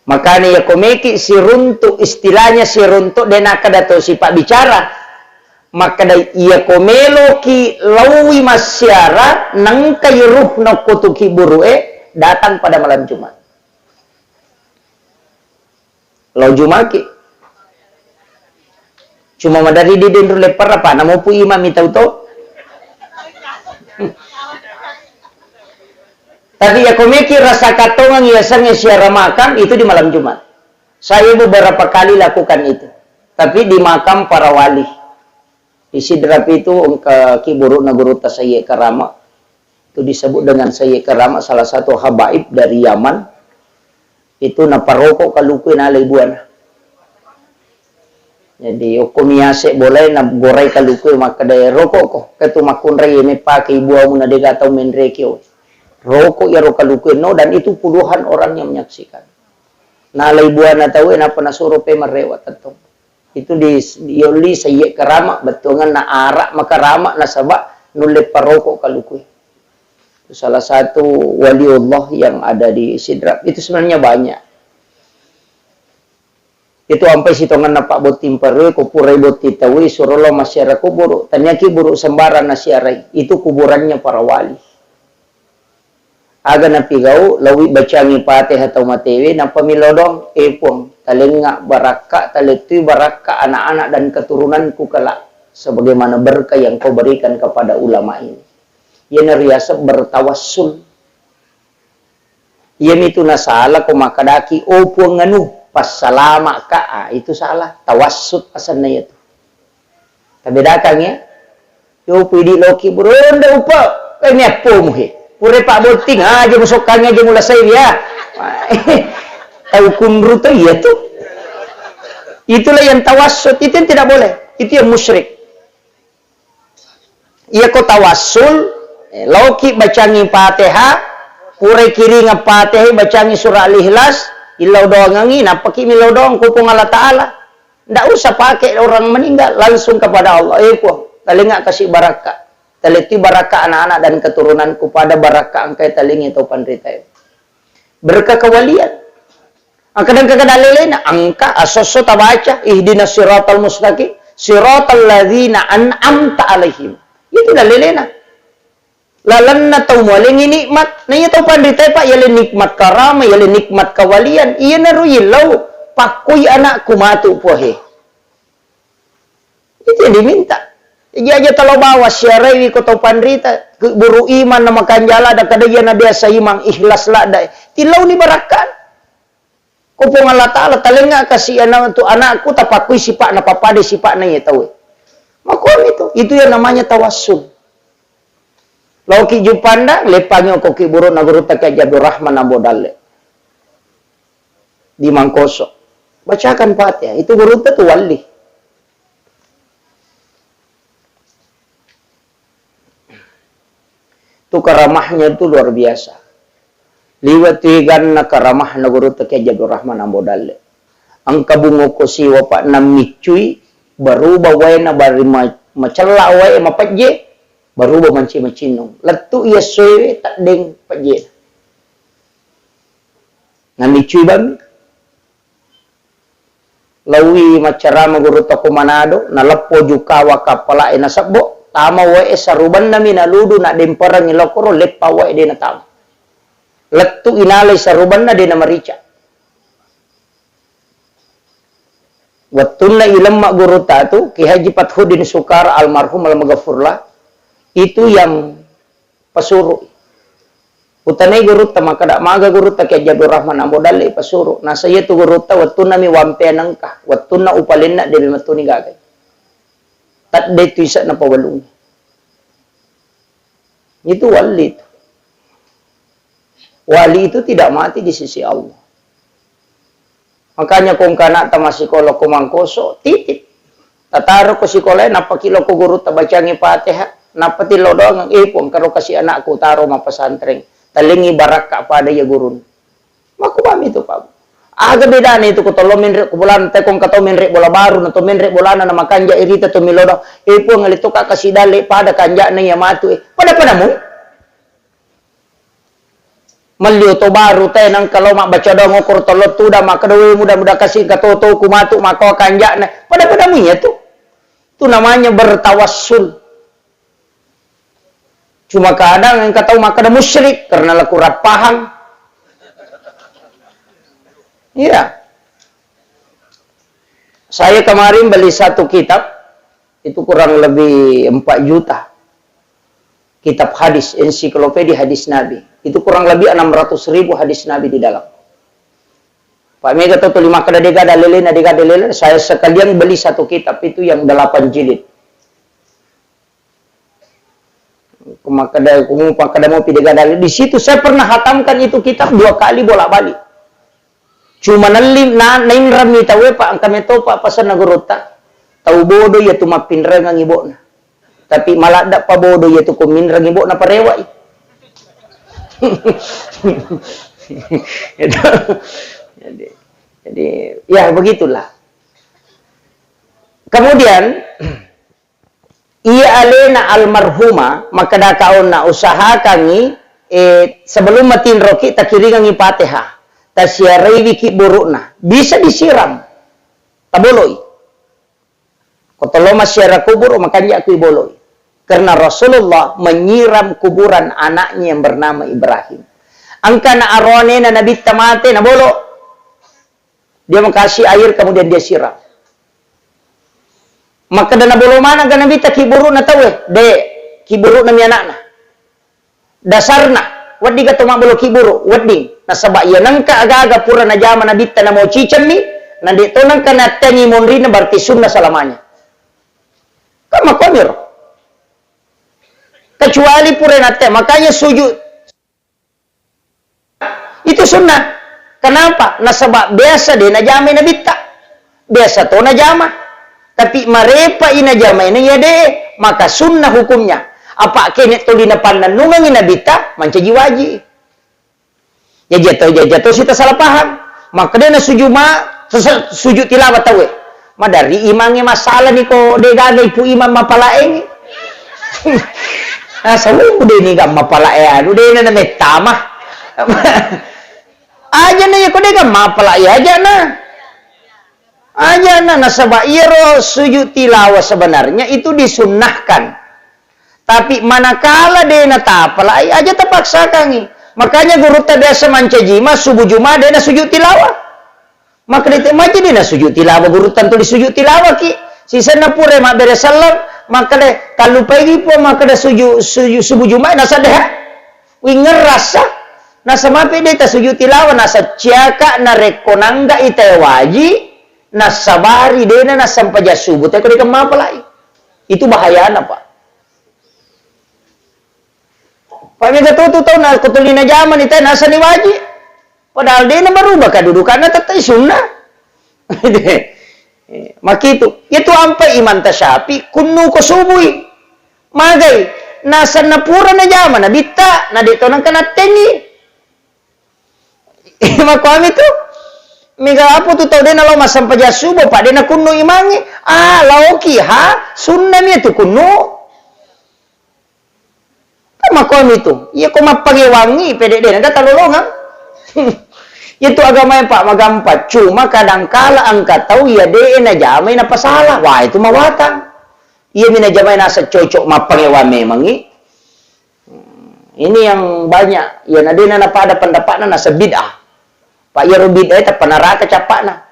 Makanya ya komeki si runtuk istilahnya si runtuk dan akadato si Pak bicara. Maka ia komelo ki lawi masyara nang kay ruh na kutuki burue datang pada malam Jumat. Lau Jumaki. Cuma madari di dendru lepar apa? Namo pu imam itau to. Tapi ya komeki rasa katongan biasanya siara makam itu di malam Jumat. Saya beberapa kali lakukan itu. Tapi di makam para wali. Di Sidrap itu ke Kiburu Naguru Tasayye Karama. Itu disebut dengan Sayye Karama, salah satu habaib dari Yaman. Itu naparokok kalukui na buana. Jadi okumiyase boleh na goray kalukui maka daya rokok ko. Ketu makunray ini pakai ibu amu na dega atau menrekyo. Rokok ya rokalukui no dan itu puluhan orang yang menyaksikan. Na buana tahu na panasuro pe marewat atong. Itu di Yoli Sayye Karama betungan na arak makarama na sabak nulle parokok kalukui. Salah satu waliullah yang ada di Sidrap. Itu sebenarnya banyak. Itu sampai sitongan na Pak Botim Perwe, kupurai boti tawi, surolo masyara kuburu. Tanyaki buru sembaran na siarai. Itu kuburannya para wali. Aga na pigau, lawi bacangi pate atau matewe, na pamilodong, epong, talenga baraka, taletui baraka anak-anak dan keturunanku kelak. Sebagaimana berkah yang kau berikan kepada ulama ini. Ia nariasa bertawassul. Ia itu nasalah ko makadaki opo nganu pas salama ka itu salah tawassut asan na itu. Tabedakan ya. Yo pidi loki buronda upa kami apo mo he. Pure Pak Boting aja musukannya aja mula saya ya. Tahu kunru tuh ya tuh. Itulah yang tawassut itu yang tidak boleh. Itu yang musyrik. Ia ko tawassul Lauki bacangi Fatihah, pure kiri nga Fatihah bacangi surah Al-Ikhlas, ilaw doang ngangi, napaki milaw doang kupong Allah Ta'ala. Nggak usah pakai orang meninggal, langsung kepada Allah. Po, talinga kasih baraka. Taliti baraka anak-anak dan keturunanku pada baraka angkai talingi atau pandrita. Berkah kewalian. Kadang-kadang lelena angka asoso tabaca ihdinas siratal mustaqim, siratal ladzina an'amta alaihim. Itu dah lelena. Lalan na tau mo aling nikmat na iya tau pandita pa yali nikmat karama yali nikmat kawalian iya na ruyilaw pakuy anak kumatu po he itu yang diminta iya aja talo bawas syarawi ko tau pandita buru iman na makanjala da kadaya na dia sa imang ikhlas la da tilaw ni barakan kupong Allah Ta'ala talinga kasi anak tu anakku tapakuy sipa na papade sipa na iya tau makuan itu yang namanya tawassul. Lauki jupanda lepangyo ko kiburo na guru ta kay Abdul Rahman Ambodalle. Di Mangkoso. Bacakan Fatihah. Itu guru ta tu wali. Itu karamahnya itu luar biasa. Liwat tigan na karamah na guru ta kay Abdul Rahman Ambodalle. Ang kabungo ko si wapa na micuy baruba way na bari macala way mapajye baruba manci macinong latu iya soe tak deng pajye na micuy bami lawi macarama guru ta ko Manado na lappo jukawa kapala ina sabbo tama way saruban na minaludo na demparang ilokoro leppa way de na tama latu inalay saruban na de na marica. Watun na ilam guru tatu Ki Haji Fathudin Sukar almarhum al-Maghfurlah itu yang pasuru. Utanay guru ta makada maga guru ta Ki Haji Abdul Rahman Ambodalle pasuru. Nasa iya tu guru ta watun na mi wampe nangka, watun na upalin na dili matuni gagay. Tat de tu isa na pawalung. Itu wali itu. Wali itu tidak mati di sisi Allah. Makanya kung kana tama psikolog ko Mangkoso, titip. Tataro ko psikolog, napakilo ko guru tabacangi Fatihah, napatilo doang ang ipong, karo kasi anak ko taro mapasantring. Talingi barak ka pada ya gurun. Makubami itu pa. Aga beda itu ko tolomin ko bulan te kung katomin bola baru na tomin bola na makanja irita to milodo. Ipong ngalito ka kasi dali pada kanja na yamatu. Pada mo? Maliw to baru tayo ng kaloma baca daw ngokor tolot tuda makadawi mudah-mudah kasih katoto kumatu mako kanja na pada mo ya tuh. Itu namanya bertawassul. Cuma kadang yang kata makada musyrik karena laku paham. Iya. Saya kemarin beli satu kitab itu kurang lebih 4 juta. Kitab hadis, ensiklopedia hadis Nabi. Itu kurang lebih 600.000 hadis Nabi di dalam. Pak Mega tuh 5 kadadega dalilin, saya sekalian beli satu kitab itu yang 8 jilid. Kumakada mau pidega dalil. Di situ saya pernah hatamkan itu kitab 2 kali bolak-balik. Cuma naim rami tawe Pak kami to Pak pasan nagurota. Tahu bodoh ya tuh mapinrang ang ibona. Tapi malah dak pa bodoh yaitu kuminrang ibu na parewa. jadi ya begitulah. Kemudian ia alena almarhuma maka dakaon na usaha kangi sebelum matin roki takiringang Fatihah. Tasyarai wiki burukna bisa disiram. Taboloy. Kotolo masyara kubur makanya aku boloi. Karena Rasulullah menyiram kuburan anaknya yang bernama Ibrahim. Angka na arone na nabi tamate na bolo. Dia makasih air kemudian dia siram. Maka dana bolo mana ga nabi ta kiburu na tawe. De kiburu na mi anakna. Dasarna wadi ga tuma bolo kiburu wadi. Nasaba iya nangka aga-aga pura na jama nabi ta na mo cicam mi. Nandito nangka na tangi monri na berarti sunnah salamanya. Kama komiro. Kecuali pura nate, makanya sujud itu sunnah. Kenapa? Nasabak biasa dia najama nabita, biasa to najama. Tapi marepa inajama ini ya deh, maka sunnah hukumnya. Apa kene to dinapan nungang nabita, mancaji waji. Ya jatuh kita salah paham. Maka dia sujud tilawat tawe. Madari imangnya masalah nih kok degaga ipu imam mapalaeng. Sabi udah ini gak mapalaya, udah ini na metama. Aja na ya kau deh gak mapalaya aja na nasaba iro sujud tilawah sebenarnya itu disunnahkan. Tapi manakala dia na tapalaya aja terpaksa kangi. Makanya guru ta biasa mancajima subuh Jumat dia na sujud tilawah. Maka dia maca dia na sujud tilawah guru tantu di sujud tilawah ki. Sisa na pure mak beres salam. Maka deh kalau pagi po maka deh subuh Jumat nasa deh winger rasa nasa mapi deh ta sujud tilawah nasa ciaka na rekonangga ite waji nasa bari deh na sampai subuh teh kau kemapalai itu bahaya apa? Pak mega tutu tahu na kutulina zaman itu nasa ni wajib. Padahal dia na berubah kedudukannya tetap sunnah. Makitu itu ampai iman tasyapi kunnu ko subui magai nasa na pura na zaman na bitta na dito nang kanat tengi makwami tu mega apo tu tau dena lo masam paja subuh pak dena kunnu imangi laoki ha sunna mi tu kunnu makwami tu iya ko mapangewangi pede dena kata lolongan itu agama yang pak magampat cuma kadangkala angka tahu ya de na jamai na pasalah wah itu mawatang iya mina jamai nasa cocok mapangewa memang ini yang banyak ya na dena na pada pendapat na nasa bid'ah pak ya bid'ah ta panaraka capakna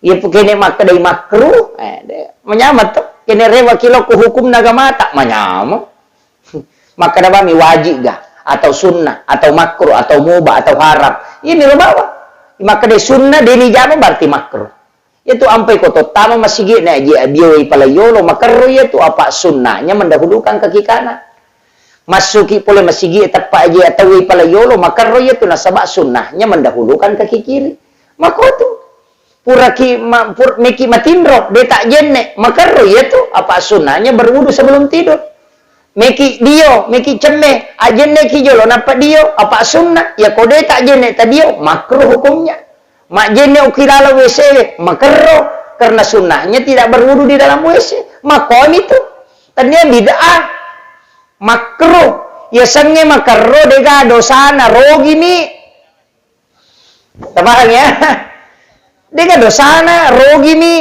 iya pukene mak kadai makruh menyamat tuh kene rewa kilo ku hukum agama tak menyama maka da mi wajib gah atau sunnah, atau makruh, atau mubah, atau haram. Ini lo bawa. Maka de sunnah, dini jama berarti makruh. Itu ampai koto tama masih gini aja bioi palayolo makruh itu apa sunnahnya mendahulukan kaki kanan. Masuki pole masih gini tepat aja atau palayolo makruh itu nasabak sunnahnya mendahulukan kaki kiri. Maka itu puraki meki matindro de tak jenne makruh itu apa sunnahnya berwudu sebelum tidur. Meki dio, meki ceme, ajenne ki jolo napa dio, apa sunnah? Ya kode tak jenne ta dio, makruh hukumnya. Mak jenne ukilala WC, makruh karena sunnahnya tidak berwudu di dalam WC. Makom itu, tadinya bid'ah, makruh. Ya sange makruh dega dosana rogi mi. Paham ya? Dega dosana rogi mi.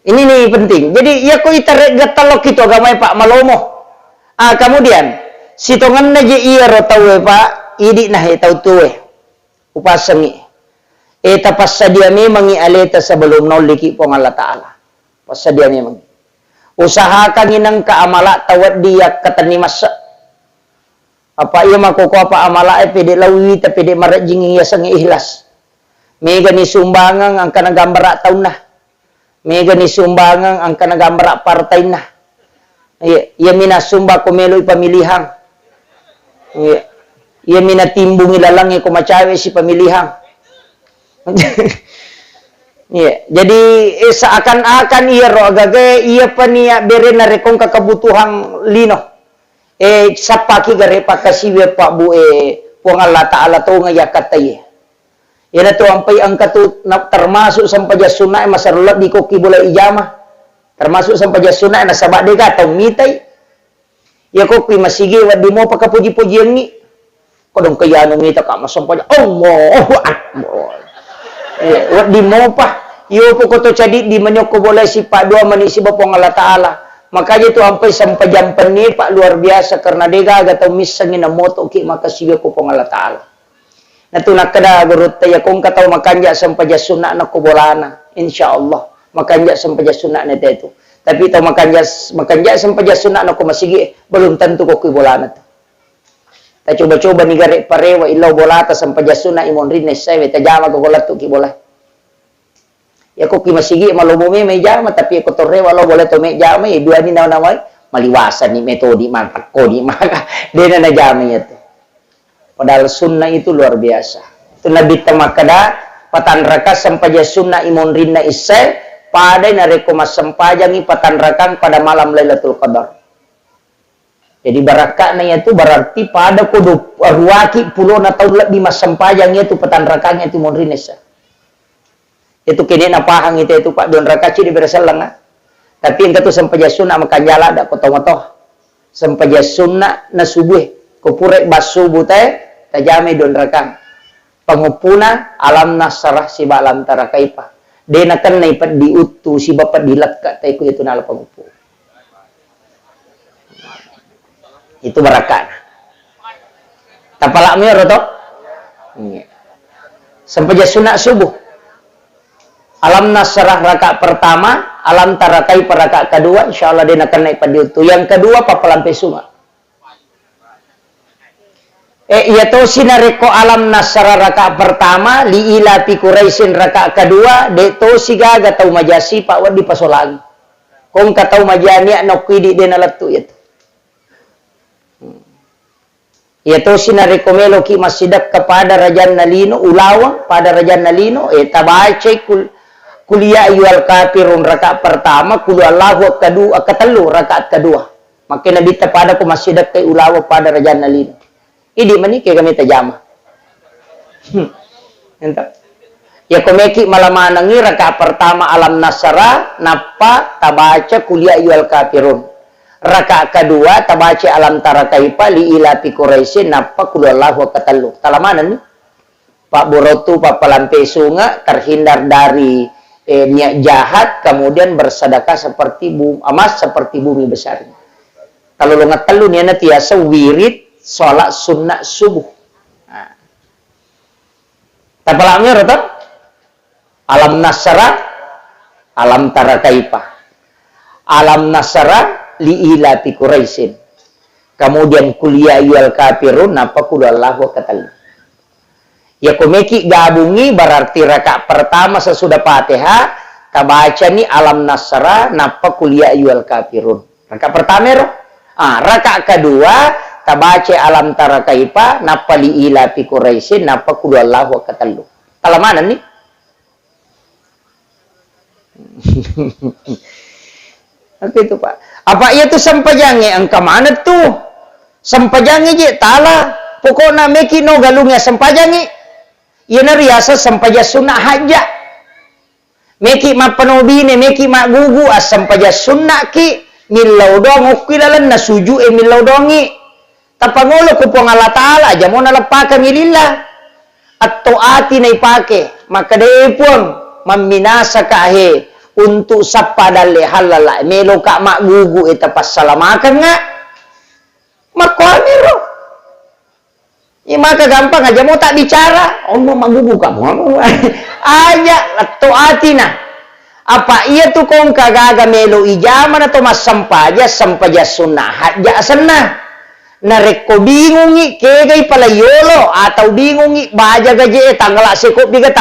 Ini nih penting. Jadi ya kok ita gatalok itu agama Pak Malomo. Kemudian si tongan naje iya ro tawe Pak idi nah tau tuwe. Upasangi. Eta passadia memang aleta sebelum noliki pong Allah Taala. Passadia memang. Usahakan inang ka amala tawad dia katani masa. Apa iya makoko apa amala pede lawi ta pede marajing iya sang ikhlas. Mega ni sumbangan ang kana gambar taun nah. Mega ni sumbangan ang kanagambara partai na. Iya mina sumba kumeloy pamilihan. Iya mina timbungi lalang ko macawe si pamilihan. Jadi seakan-akan iya ro agage iya pa niya bere na rekong kakabutuhang lino. Sapaki gare pa kasiwe pa bu puang Allah Ta'ala to nga yakatay. Yan ito ang angkatut na termasuk sampaja sunnah masarulat di koki bola ijamah. Termasuk sampaja sunnah na sabak dega atau mitay. Ya koki masigi wad di mo pakapuji-puji yang ni. Kodong kaya nung ngita ka masampaja Allahu Akbar. Wad di mo pa. Iyo po ko to cadi di manyok ko bola si Pak Dua manisi bapong Allah Ta'ala. Makanya itu sampai sampajam penir Pak luar biasa karena dega atau misangin na moto ki makasiwe ko pong Allah Ta'ala. Natunak kada gurut tayo kung kataw makanja sampaja sunnah na kubolana insyaallah makanja sampaja sunnah na itu tapi ito makanja sampaja sunnah na kumasigi belum tentu ko kubolana to ta coba-coba ni gare parewa ilaw bolata sampaja sunnah imon rin na sawe ta jama ko golat to kibola ya ko kimasigi malumumi may jama tapi ko torrewa lo bola to may jama dua ni na naway maliwasan ni metodi man ko di maka dena na jama ito. Padahal sunnah itu luar biasa. Itu Nabi tamakada patan raka sampaja sunnah imon rinna isai pada narekomas sampajangi patan rakang pada malam Lailatul Qadar. Jadi barakahnya itu berarti pada kudu ruaki pulau na tahun lebih mas sampajangnya itu patan rakangnya itu imon rinna isai. Itu kini napahang itu Pak don rakaci di berselang. Tapi yang itu sampaja sunnah makan jala ada kotoh-kotoh. Sampaja sunnah na subuh. Kupurek basubu teh tajame don rakang pangupuna alam nasarah si balam tarakaipa dena kan naipat diutu si bapak dilekka teh ku itu nala pangupu itu barakan tapala mi roto sampai sunat subuh alam nasarah rakaat pertama alam tarakai rakaat kedua insyaallah dena kan naipat diutu yang kedua papalampe sunat yaitu sinareko alam nasara rakaat pertama liila pi Quraisyin rakaat kedua deto siga gatau majasi pak wad di pasolagi Kung kataw majani na kwidi din alatu ito. Ito sinarekomelo ki masidak kepada Rajan Nalino, ulawang pada Rajan Nalino, tabace kuliah ayual kafirun rakaat pertama, kulu Allahu kedua, ketelu rakaat kedua. Maka Nabi pada ko masidak kay ulawang pada Rajan Nalino. Idi manike kami tajama. Entah. Ya komeki malamanangi rakaat pertama alam nasara napa tabaca kuliah ayual kafirun. Rakaat kedua tabaca alam tara kaifa li ila Quraisy napa kul Allahu katalu. Talamanan ni Pak Borotu Pak Palampe sunga terhindar dari niat jahat kemudian bersedekah seperti emas seperti bumi besar. Kalau lo ngatelu niana tiasa wirid salat sunnah subuh. Nah. Tapalamnya rata alam nasara alam tara kaifa alam nasara li ilati Quraisyin kemudian kuliah ayyuhal kafirun napa kul Allahu katalu. Ya komeki gabungi berarti rakaat pertama sesudah Fatihah tabaca ni alam nasara napa kuliah ayyuhal kafirun. Rakaat pertama roh. Rakaat kedua tabaca alam tara kaifa napa li ilati Quraisyin napa kul Allahu katalu. Talamanan ni Oke itu Pak. Apa ia tu sampajange angka mana tu? Sampajange je tala. Pokoknya meki no galungnya sampajange. Ia nariasa sampaja sunnah haja. Meki ma panobine meki ma gugu as sampaja sunnah ki milau dong ukilalan na suju milau dongi. Tapangolo ko pong Allah Ta'ala aja mo nalapakan milila. Atau ati na ipake. Maka dahil pun maminasa kahe untuk sapadale halala melo ka magugu ita pasalamakan nga makuamiro maka gampang aja mau tak bicara mau magugu kamu aja atau atina apa iya tuh kong kagaga melo ijaman atau mas sampaja sunnah haja senah nareko bingungi kegay pala yolo atau bingungi baja gaje tanggal asiko piga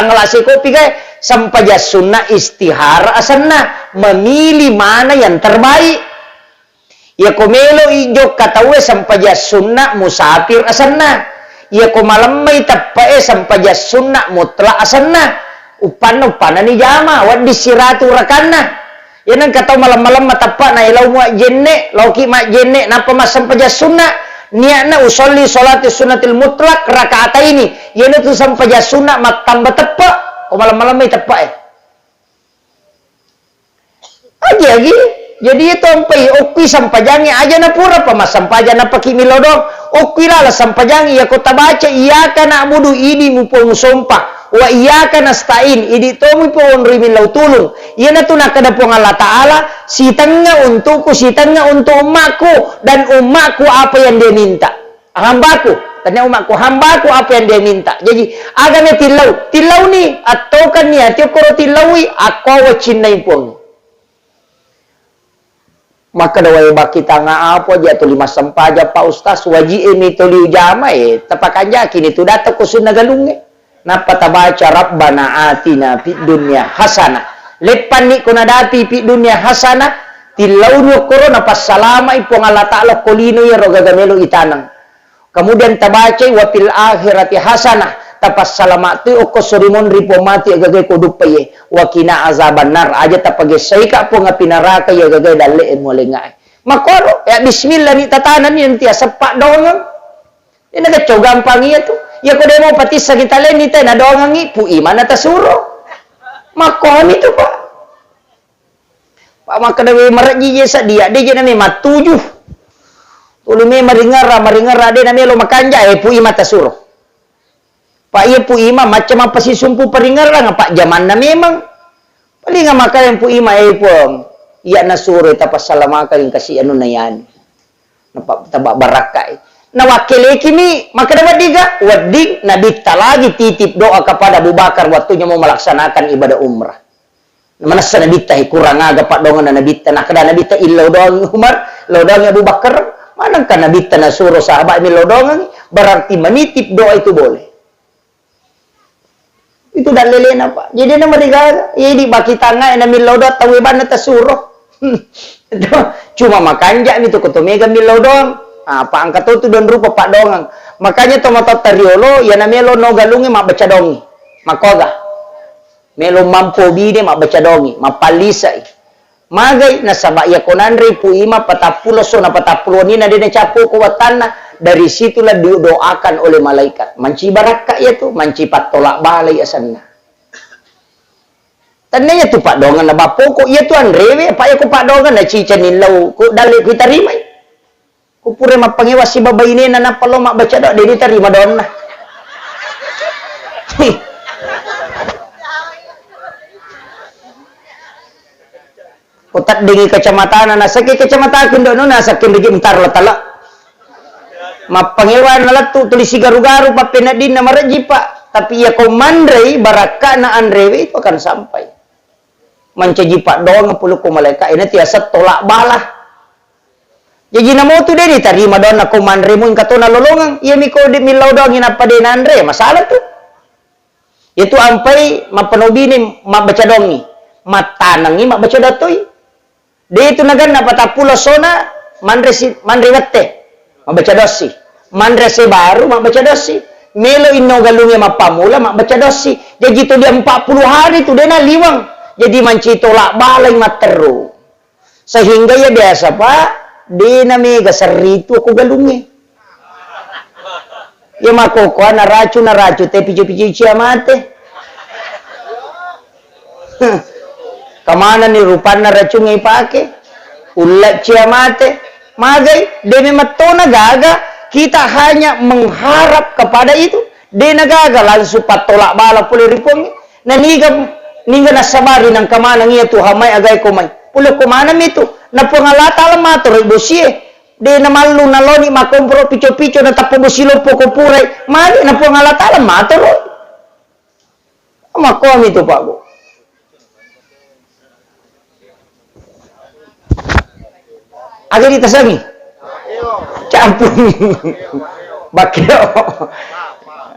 sampaja sunnah istihara asanna memilih mana yang terbaik ya komelo ijo katawe sampaja sunnah musafir asanna ya komalamay tapae sampaja sunnah mutlak asanna upan ni jama wad disiratu rakana yan ang kataw malam-malam matapa na ilaw mo jenne lauki ma jenne napa mas sampaja sunnah niatna usolli salati sunnatil mutlak rakaat ini yana tu sampaja sunnah mat tambah tepak o malam-malam may tepak lagi jadi itu ampai okui sampajangi aja na pura pa masampajan na pakimilodong okui lala sampajangi ya kota baca iya kana abudu idi mupong sumpah wa iya kana stain idi to mupong rimilaw tulong iya na tu nakadapong Allah Ta'ala sitangnya untukku sitangnya untuk umatku dan umatku apa yang dia minta hambaku tanya umatku hambaku apa yang dia minta jadi agaknya tilau ni atau kan niat yo koro tilawi aku wacinay pong maka dawai baki tanga apa aja tu lima sempaja Pak Ustaz wajib ini tu liu jama tapakan yakin itu data kusun nagalunge napa tabaca rabbana atina fid dunya hasanah lepan ni kunadapi fid dunya hasanah tilaunyo korona pas salama ipong Allah Ta'ala kolino ya rogagamelo itanang kemudian tabaca wa fil akhirati hasanah tapas salamat tu oko surimon ripo mati agagay koduk paye wakina azaban nar aja tapage sayka po nga pinaraka ya agagay daleen mo lengay makoro ya bismillah ni tatanan ni tiya sepak dongeng ini nagacho gampang iya tu ya ko demo pati sa kitalen ni tay na dongangi pu iman na tasuro makon itu Pak makadawi maraji sa dia na may matujuh tuloy may maringara de na may lo makanja pu iman tasuro Pak iya pu ima macam apa si sumpu peringar lang Pak zaman na memang paling nga makayan pu ima pong iya na suro tapas salamaka yung kasi ano na yan taba barakay na wakile kimi maka dapat diga wadig nabita lagi titip doa kepada Abu Bakar waktunya mau melaksanakan ibadah umrah mana sa nabita kurang aga Pak dongan na nabita na kada nabita ilaw doang Umar law doang Abu Bakar manang ka nabita na suro sahabat ni law doang berarti menitip doa itu boleh itu dan lele na Pak jadi na marigaga ini baki tanga na milodot tawiban na tasuro Cuma makanja itu kutumega milau doang. Pak angkat tu don rupa pak dongang. Makanya tomato tariolo ya na melo no galungi mak baca dongi. Makoga. Melo mampo bide mak baca dongi, mapalisai. Magai nasaba ya konandre puima patapulo so na patapulo ni na dene capo ko watana. Dari situlah didoakan oleh malaikat. Manci baraka ya tu, manci patolak balai asanna. Tandanya tu pak dongan na bapoko ya tu andrewe pak ya ko pak dongan na cicanin lau ko dali kita rimai. Ko pure mapangiwas si babay ni na napalo mak baca do dedi tarima donna. Utak dingi kacamata na sakit kacamata kun do na sakit biji entar latala. Mapangiwan na latu tulisi garu-garu papenadin na maraji pak. Tapi ya ko mandrei baraka na andrewe itu akan sampai. Mancaji pak doang puluh ko malaikat ini tiasa tolak balah. Jadi namo tu deh tarima doang na ko mandrei mun katona lolongang. Iya miko di milau doang apa de andre masalah tu. Itu ampai mapanobi ni mabaca dongi. Matanangi mabaca datoi. Dia itu nagan na patapulo sona mandre wette. Mabaca dosi. Mandre se baru mabaca dosi. Melo inno galungnya mapamula mabaca dosi. Jadi itu dia 40 hari tu dia na liwang. Jadi manci tolak balai materu. Sehingga ya biasa pak. Dia na mega seritu aku galungnya. Ya makoko na racu te picu-picu ciamate. Kamana ni rupan na racu ngai pake. Ulat ciamate. Magai. Dia memang tona gaga. Kita hanya mengharap kepada itu. Dia nagaga langsung patolak bala pulih ripong. Na niga nasabari ng kamana ngiya tu hamay agay kumay. Pulih kumanam itu. Na pungalata alam matur bosie. Dia na malu na loni makompro pico-pico na tapo bosilo po kupuray. Mali na pungalata alam matur. Makom itu pak bu. Agak ditasangi. Campur. Bakyo.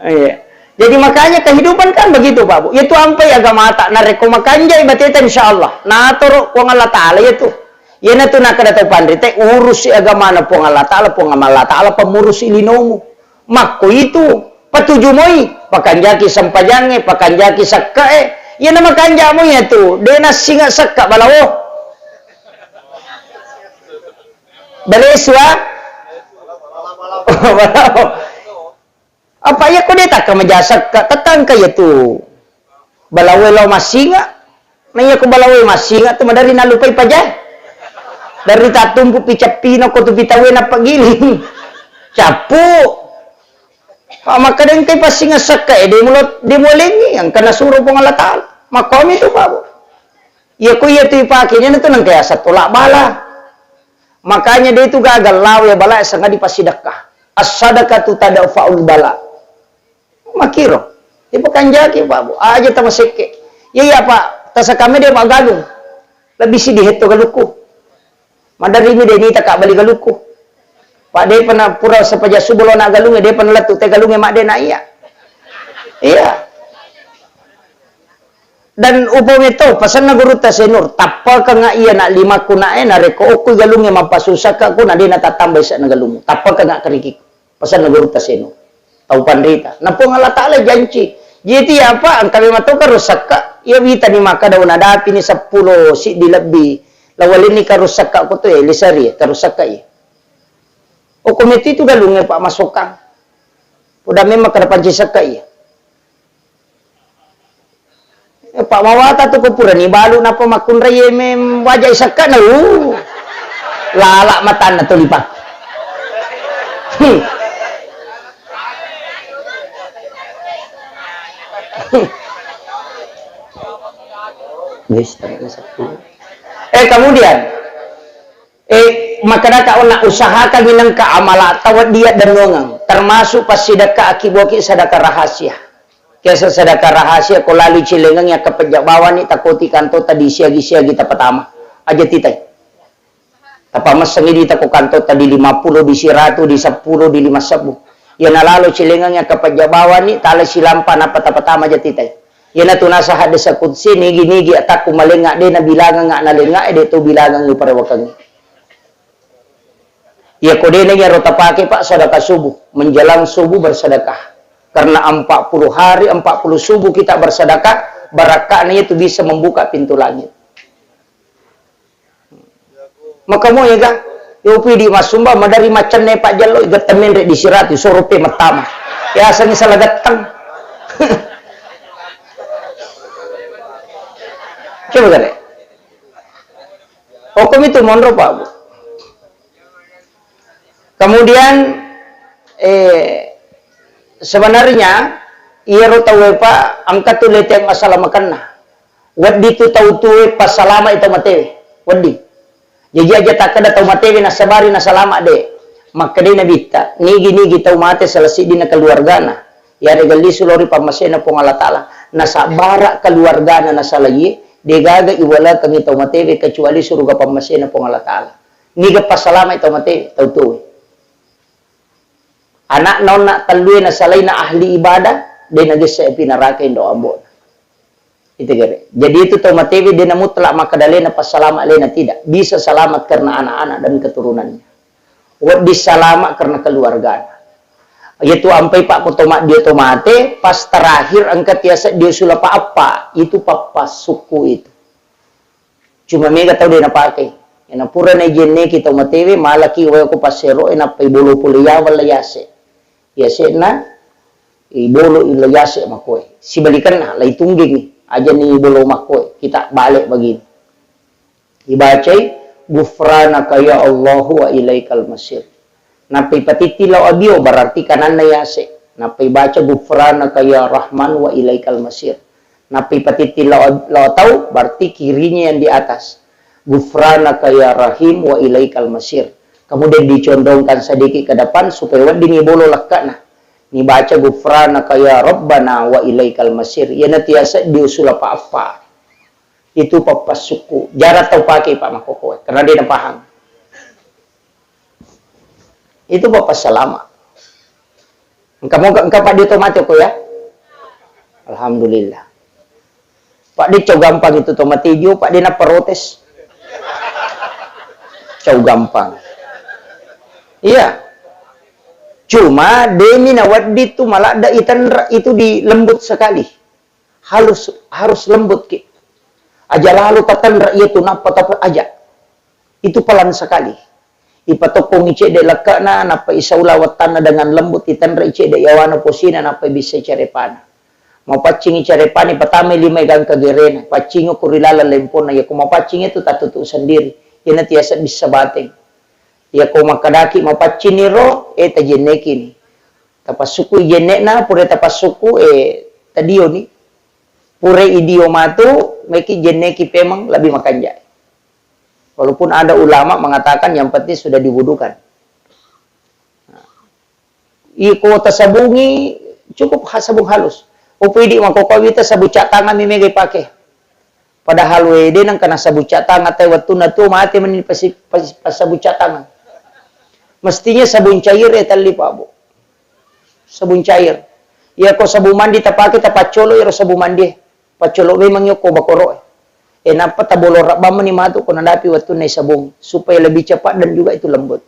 Iya. Jadi makanya kehidupan kan begitu Pak Bu. Itu ampai agama tak nareko makanja ibateta insyaallah. Nah toro pong Allah taala itu. Ya na tu nak ada pandri teh urus si agama na pong Allah taala pemurus ilinomu. Makko itu patuju moi pakanjaki sampajange pakanjaki sakkae. Ya na makanja mo ya tu. Dena singa sakka balawo. Baleswa. Apa ya kau dia tak kemajasak tetang kaya tu balawai lau masinga nanya ko balawai masinga tu madari nalupai pajah dari tatumpu picapino ko tu pitawe na pagiling capu maka den kay pasinga sakka di mulot di mulengi ang kana suruh pong Allah taala makom itu Pak Bu ya ko ya tu ipakenya na tu nang kaya sa tolak bala makanya dia itu gagal lawe bala sanga dipasidakah as-sadaqatu tadfa'ul bala makiro. Dia bukan jaki Pak Bu. Aja tama seke. Ya Pak. Tasa kami dia Pak galung. Lebih si diheto galuku. Madari mi dia ni tak bali galuku. Pak dia pernah pura sepaja subulo na galungnya dia pernah letu te galungnya mak dia na iya. Iya. Dan upam itu pasan na guru ta senur tapal ka nga iya na lima kuna na reko ko galungnya mapasusaka ko na dia na tatambay sa na galung. Tapal ka nga kariki. Pasan na guru ta senur. Tahu pandita. Napong Allah Ta'ala janji. Jadi apa? Ang kami matuka rusak ka. Iya wita ni maka daw nadapi ni 10 si dilabi. Lawalin ni karusak ka ko to lisari. Karusak ka O komiti itu galungnya Pak masukang. Udah memang kadapan cisak ka Pak mawata tu kupura ni balu na po makunray mem wajah isak ka na. Lala mata na to lipat. Kemudian maka nak usahakan minang keamala tawad dia dan nongang termasuk pas sedekah akiboki sedekah rahasia kesa sedekah rahasia ko lalu cilengang ya kepejak bawah ni takuti kanto tadi siagi-siagi ta pertama aja titai tapa masangi di tako kanto tadi 50 di 100 di 10 di 50 ya nalalo cilengang ya kepejak bawah ni tala silampan apa ta pertama aja titai Yana tu nasa hadis qudsi nigi ataku malenga de na bilangan nga nalenga de tu bilangan ni parewakan. Ya kode na ya rota pakai Pak sedekah subuh, menjelang subuh bersedekah. Karena 40 hari 40 subuh kita bersedekah, barakahnya itu bisa membuka pintu langit. Maka mau ya kan? Yopi di Masumba madari macan ne Pak Jallo getemen rek disirati suruh pe metama. Ya asangnya salah gatang. Coba kan? Hukum itu mondro Pak Bu. Kemudian sebenarnya ia tahu Pak angkat tu leteng masalah makan. Wadi tu tahu tu pas salama itu mate. Wadi. Jadi aja tak ada tahu mate na sabari na salama de. Maka de nabita nigi tahu mate selesai dina keluargana. Ya regali sulori pamasena pong Allah Taala. Na sabara keluargana na salayi degaga iwala kami tahu mate kecuali surga pamasena pong Allah Taala. Niga pas salama itu mate tahu tu. Anak nona talui na salay na ahli ibadah de nagisa pinaraka indo ambon. Itu gere. Jadi itu tau matewi dia mutlak maka dalena pas selamat lena tidak. Bisa selamat karena anak-anak dan keturunannya. Wad disalamat karena keluarga. Yaitu ampai Pak Potomak dia tomate pas terakhir angkat biasa dia sulah apa itu papa suku itu. Cuma mega tahu dia pakai. Ena pura na jenne kita matewi malaki wa ko pasero ena pay bolo puliya wala yase. Yase na ibolo ilayase makoy. Sibalikan na lay tungging aja nih bolo makoy kita balik begini dibacai gufranaka ya Allahu wa ilaikal masir napi patitilaw abio berarti kanan na yase napi baca gufranaka ya Rahman wa ilaikal masir napi patitilaw tahu berarti kirinya yang di atas gufranaka ya Rahim wa ilaikal masir kemudian dicondongkan sedikit ke depan supaya wadi bolo lakana ni baca gufranaka ya Rabbana wa ilaikal masir. Ya natiasa diusul apa-apa. Itu papa suku. Jarak tahu pakai Pak Makoko. Karena dia paham. Itu papa selama. Engkau Pak dia tomate ko ya? Alhamdulillah. Pak dia cow gampang itu tomate hijau. Pak dia na protes. Cow gampang. Iya. Cuma demi nawadi itu malah ada itan itu di lembut sekali. Harus lembut ki. Aja lalu patan itu napa aja. Itu pelan sekali. Ipatokong ice de lakana napa isaula watana dengan lembut itan ice de yawana posina napa bisa carepana. Mau pacing carepani patame lima gang kagerena. Pacingo kurilala lempona ya kuma pacing itu tak tutup sendiri. Ina tiasa bisa bateng. Ya ko makadaki mapachiniro tajeneki ni tapasuku jenekna pure tapasuku tadio ni pure idiomatu meki jeneki pemang lebih makan jai. Walaupun ada ulama mengatakan yang penting sudah diwudukan. Iko tasabungi cukup sabung halus. Upidi makokawita sabu catangan mimegay pake. Padahal wede nang kana sabu catangan tay watuna tu mati menin pas sabu catangan. Mestinya sabun cair tali Pak Bu. Sabun cair. Ya ko sabun mandi tapake tapacolo iro sabun mandi. Pacolo memang yo ko bakoro. Napa tabolo rabam ni matu ko nadapi waktu na sabun supaya lebih cepat dan juga itu lembut.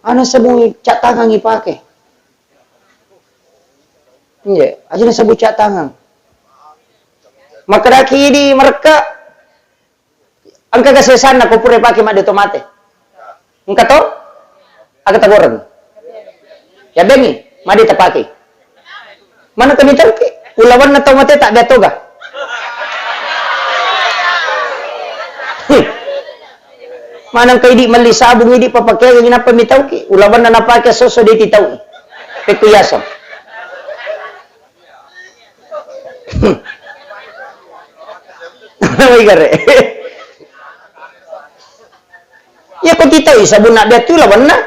Ana sabun cat tangan ipake. Iya, aja na sabun cat tangan. Maka daki di mereka angka kesesan na ko pure pake mak de tomate. Engkau tahu? Agak goreng. Ya bengi, madi tapaki. Mana kami tahu ke? Ulawan na tomate tak beto ga? Manang kay di mali sabong di papakai ngina pa mi tahu ke? Ulawan na napake soso di tahu. Pekuyasa. Ay gare. Ya kau kita sabun nak betul lawan na.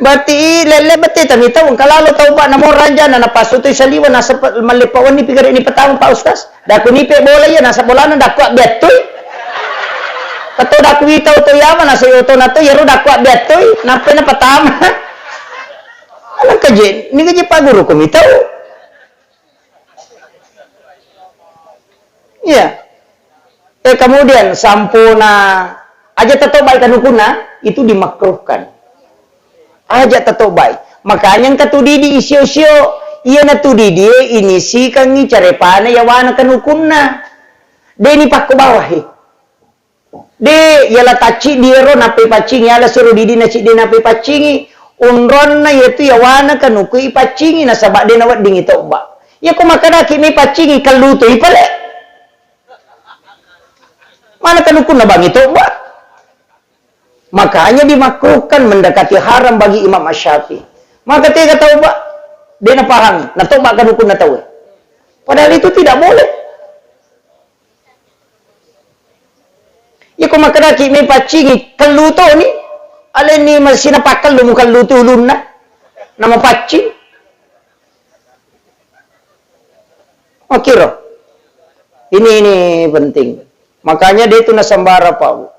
Berarti lele betul tapi tahu kalau tahu Pak namo raja na napasu tu saliwan nasa malipawan ni pigar ini petang Pak Ustaz. Daku ni pe bola ya nasa bola na daku betul. Kato daku tahu tu ya mana saya tu na tu ya ro daku betul. Napa na petama. Anak kaje, ni kaje Pak Guru kami tahu. Iya. Kemudian sampuna aja tetobai kanukuna itu dimakruhkan. Aja tetobai. Makanya katu didi isio-sio iya na tu didi ini si kangi carepana ya wana kanukuna. De ni pak bawah. De yala taci diero nape pacingi ala suruh didi na ci de nape pacingi unron na yaitu ya wana kanuku ipacingi na sabak de nawat dingi toba. Ya ko makana kimi pacingi kaluto ipale. Mana kanukun na bang itu, Mbak? Makanya dimakruhkan mendekati haram bagi Imam Asy-Syafi'i. Maka dia kata, Mbak, dia na paham, na toba kanukun na tahu. Padahal itu tidak boleh. Ya kung makaraki may pacingi, kaluto ni, alin ni sinapakal lu mukhang luto ulun na mapacing. Oke, roh. Ini penting. Makanya dia itu nasambara Pak.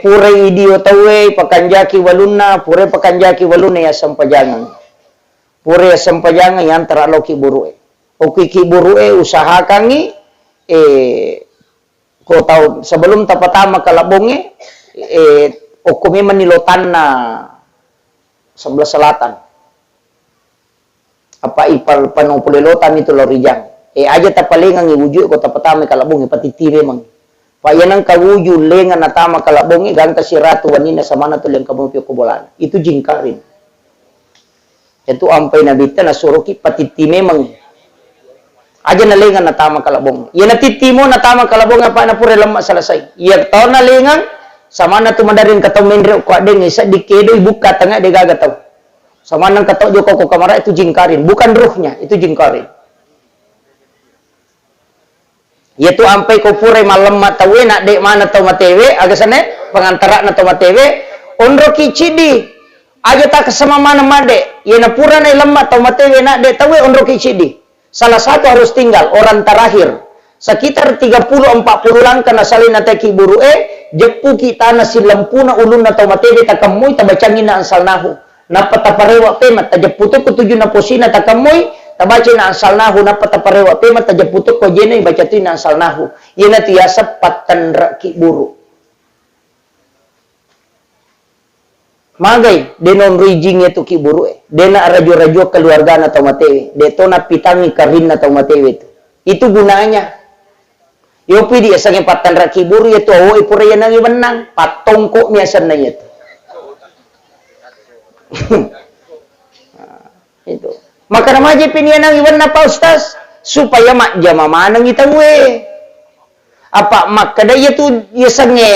Pure idio tawe pakanjaki walunna, pure pakanjaki walunna ya sampajangan. Pure ya sampajangan yang teraloki burue. Oki ki burue usahakangi ko tahu sebelum tapatama kalabonge okumi manilotan na sebelah selatan. Apa ipal panopulilotan itu lorijang. Aja tapalingang iwujud ko tapatama kalabonge patitire mang. Payanang kawuju lengan natama kalabongi ganta si ratu wanina sama na tulang kamu pio kubolan. Itu jingkarin. Itu ampai nabita na suruki patiti memang. Aja na lengan natama kalabong. Ya natiti mo natama kalabong apa na pure lemak selesai. Ya tau na lengan sama na tumadarin katau mendre ko adeng isa dikedo ibuka tengah de gaga tau. Sama nang katau joko ko kamara itu jingkarin, bukan ruhnya, itu jingkarin. Yaitu ampai ko pure malam matawe nak dek mana tau matewe agasane pengantara na tau matewe onro kicidi aja tak kesama mana made ye na pura na lemma tau matewe nak dek tawe onro kicidi salah satu harus tinggal orang terakhir sekitar 30-40 langkah na salin na teki burue jepu kita na silempuna ulun na tau matewe takamui tabacangin na ansal nahu na pataparewa pemat tajeputu kutuju na posina takamui tabaca na ansalnahu na pataparewa pema tajaputuk ko jena baca tu na ansalnahu yana tiasa patandra ki buru magai denon rijing itu ki buru dena rajo-rajo keluarga na taumatewe detona pitangi karin na taumatewe itu gunanya yopi dia sange patandra ki buru itu awo ipura yanangi menang patongko miasan na itu itu maka namaje pinianang iwan na pa ustaz supaya mak jama manang itawe apa mak kada itu yesange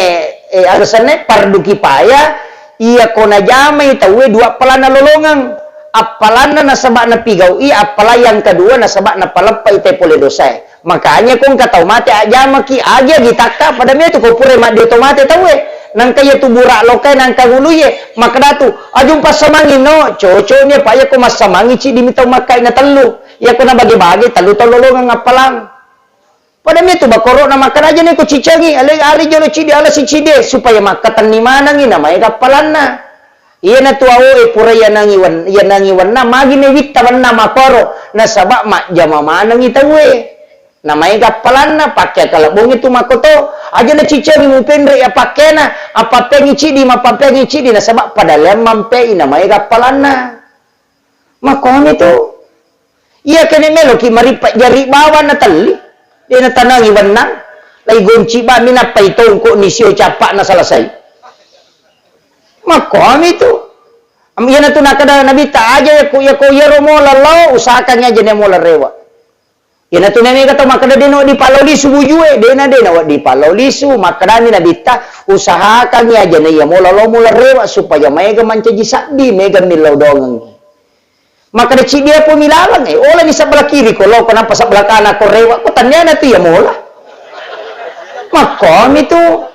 arsane pardu kipaya iya kona jama itawe dua pelana lolongang apalana na sabak na pigau apala yang kedua na sabak na palapa ite pole dosa makanya kung katau mate ajama ki aja gitaka pada me tu ko pure mak de tomate tawe nang kaya tu burak lokai nang kaguluye makadatu ajung pasamangi no coconya pa ya ko masamangi ci dimitau makai na telu ya ko na bagi-bagi telu tololong ngapalang pada me tu bakoro na makan aja ne ko cicangi ali jolo ci di ala si cide supaya makatan ni manangi na may kapalan na iya na tu awo pura ya nangi wan na magi ne witta wan na makoro na sabak mak jama manangi tawe namanya kapalan na pakai kalabong itu makoto aja na cicari mupendre ya pakai na apa pengi cidi na sebab pada lemam pei namanya kapalan na makon itu iya kene melo ki mari jari bawa na tali dia na tanangi wenang lai gonci ba mina paitong ko nisio capak na selesai makon itu iya na tu nakada nabita aja ya ko yero mola lo usahakannya aja ne mola rewa yana tu nene kata makada deno di palolisu bujue dena di palolisu makada ni nabita usahakan ni aja ya mula rewa supaya mega mancaji sakdi mega milau dongang makada cidia pun milalang olah ni sebelah kiri kalau kenapa sebelah kanan ko rewa ko tanya na tu ya mula makom itu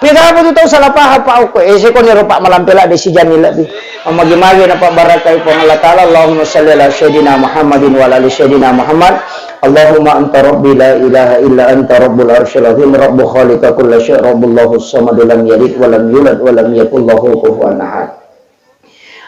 Pega apa tu tahu salah paham Pak Oko. Seko ni rupak malampela de si Jamila bi. Magi-magi na Pak barakai pun Allah Taala. Allahumma salli ala sayyidina Muhammadin wa ala ali sayyidina Muhammad. Allahumma anta rabbi la ilaha illa anta rabbul arsyil azim rabbu khaliqa kulli syai' rabbullahu samad lam yalid wa lam yulad wa lam yakul lahu kufuwan ahad.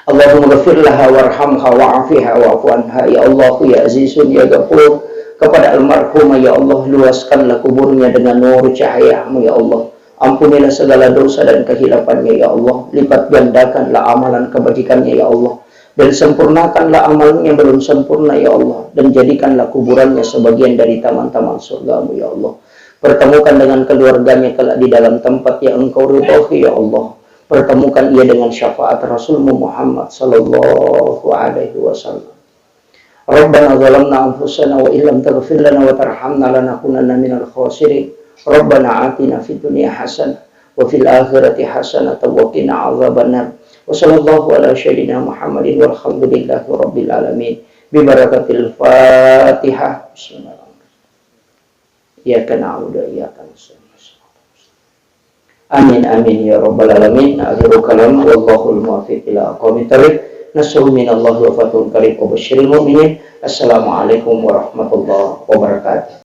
Allahumma ghafir laha warhamha wa'afiha wa'fu anha. Ya Allah ya Azizun ya Ghafur, kepada almarhumah ya Allah luaskanlah kuburnya dengan nur cahayamu ya Allah. Ampunilah segala dosa dan kehilafannya ya Allah. Lipat gandakanlah amalan kebajikannya ya Allah. Dan sempurnakanlah amalnya yang belum sempurna ya Allah. Dan jadikanlah kuburannya sebagian dari taman-taman surgamu ya Allah. Pertemukan dengan keluarganya kelak di dalam tempat yang engkau ridhoi ya Allah. Pertemukan ia dengan syafaat Rasulmu Muhammad sallallahu alaihi wasallam. Rabbana zalamna anfusana wa illam taghfir lana wa tarhamna lanakunanna minal khasirin. Rabbana atina fid dunya hasanah wa fil akhirati hasanah wa qina adzabannar. Wa sallallahu ala sayyidina Muhammadin walhamdulillahi rabbil alamin. Bi barakatil Fatihah. Bismillahirrahmanirrahim. Iyyaka na'budu wa iyyaka nasta'in. Amin amin ya rabbal alamin. Akhiru kalam wallahul muwaffiq ila aqwamit thoriq. Nasruh minallahi wa fathun qarib wa basyiril mu'minin. Assalamualaikum warahmatullahi wabarakatuh.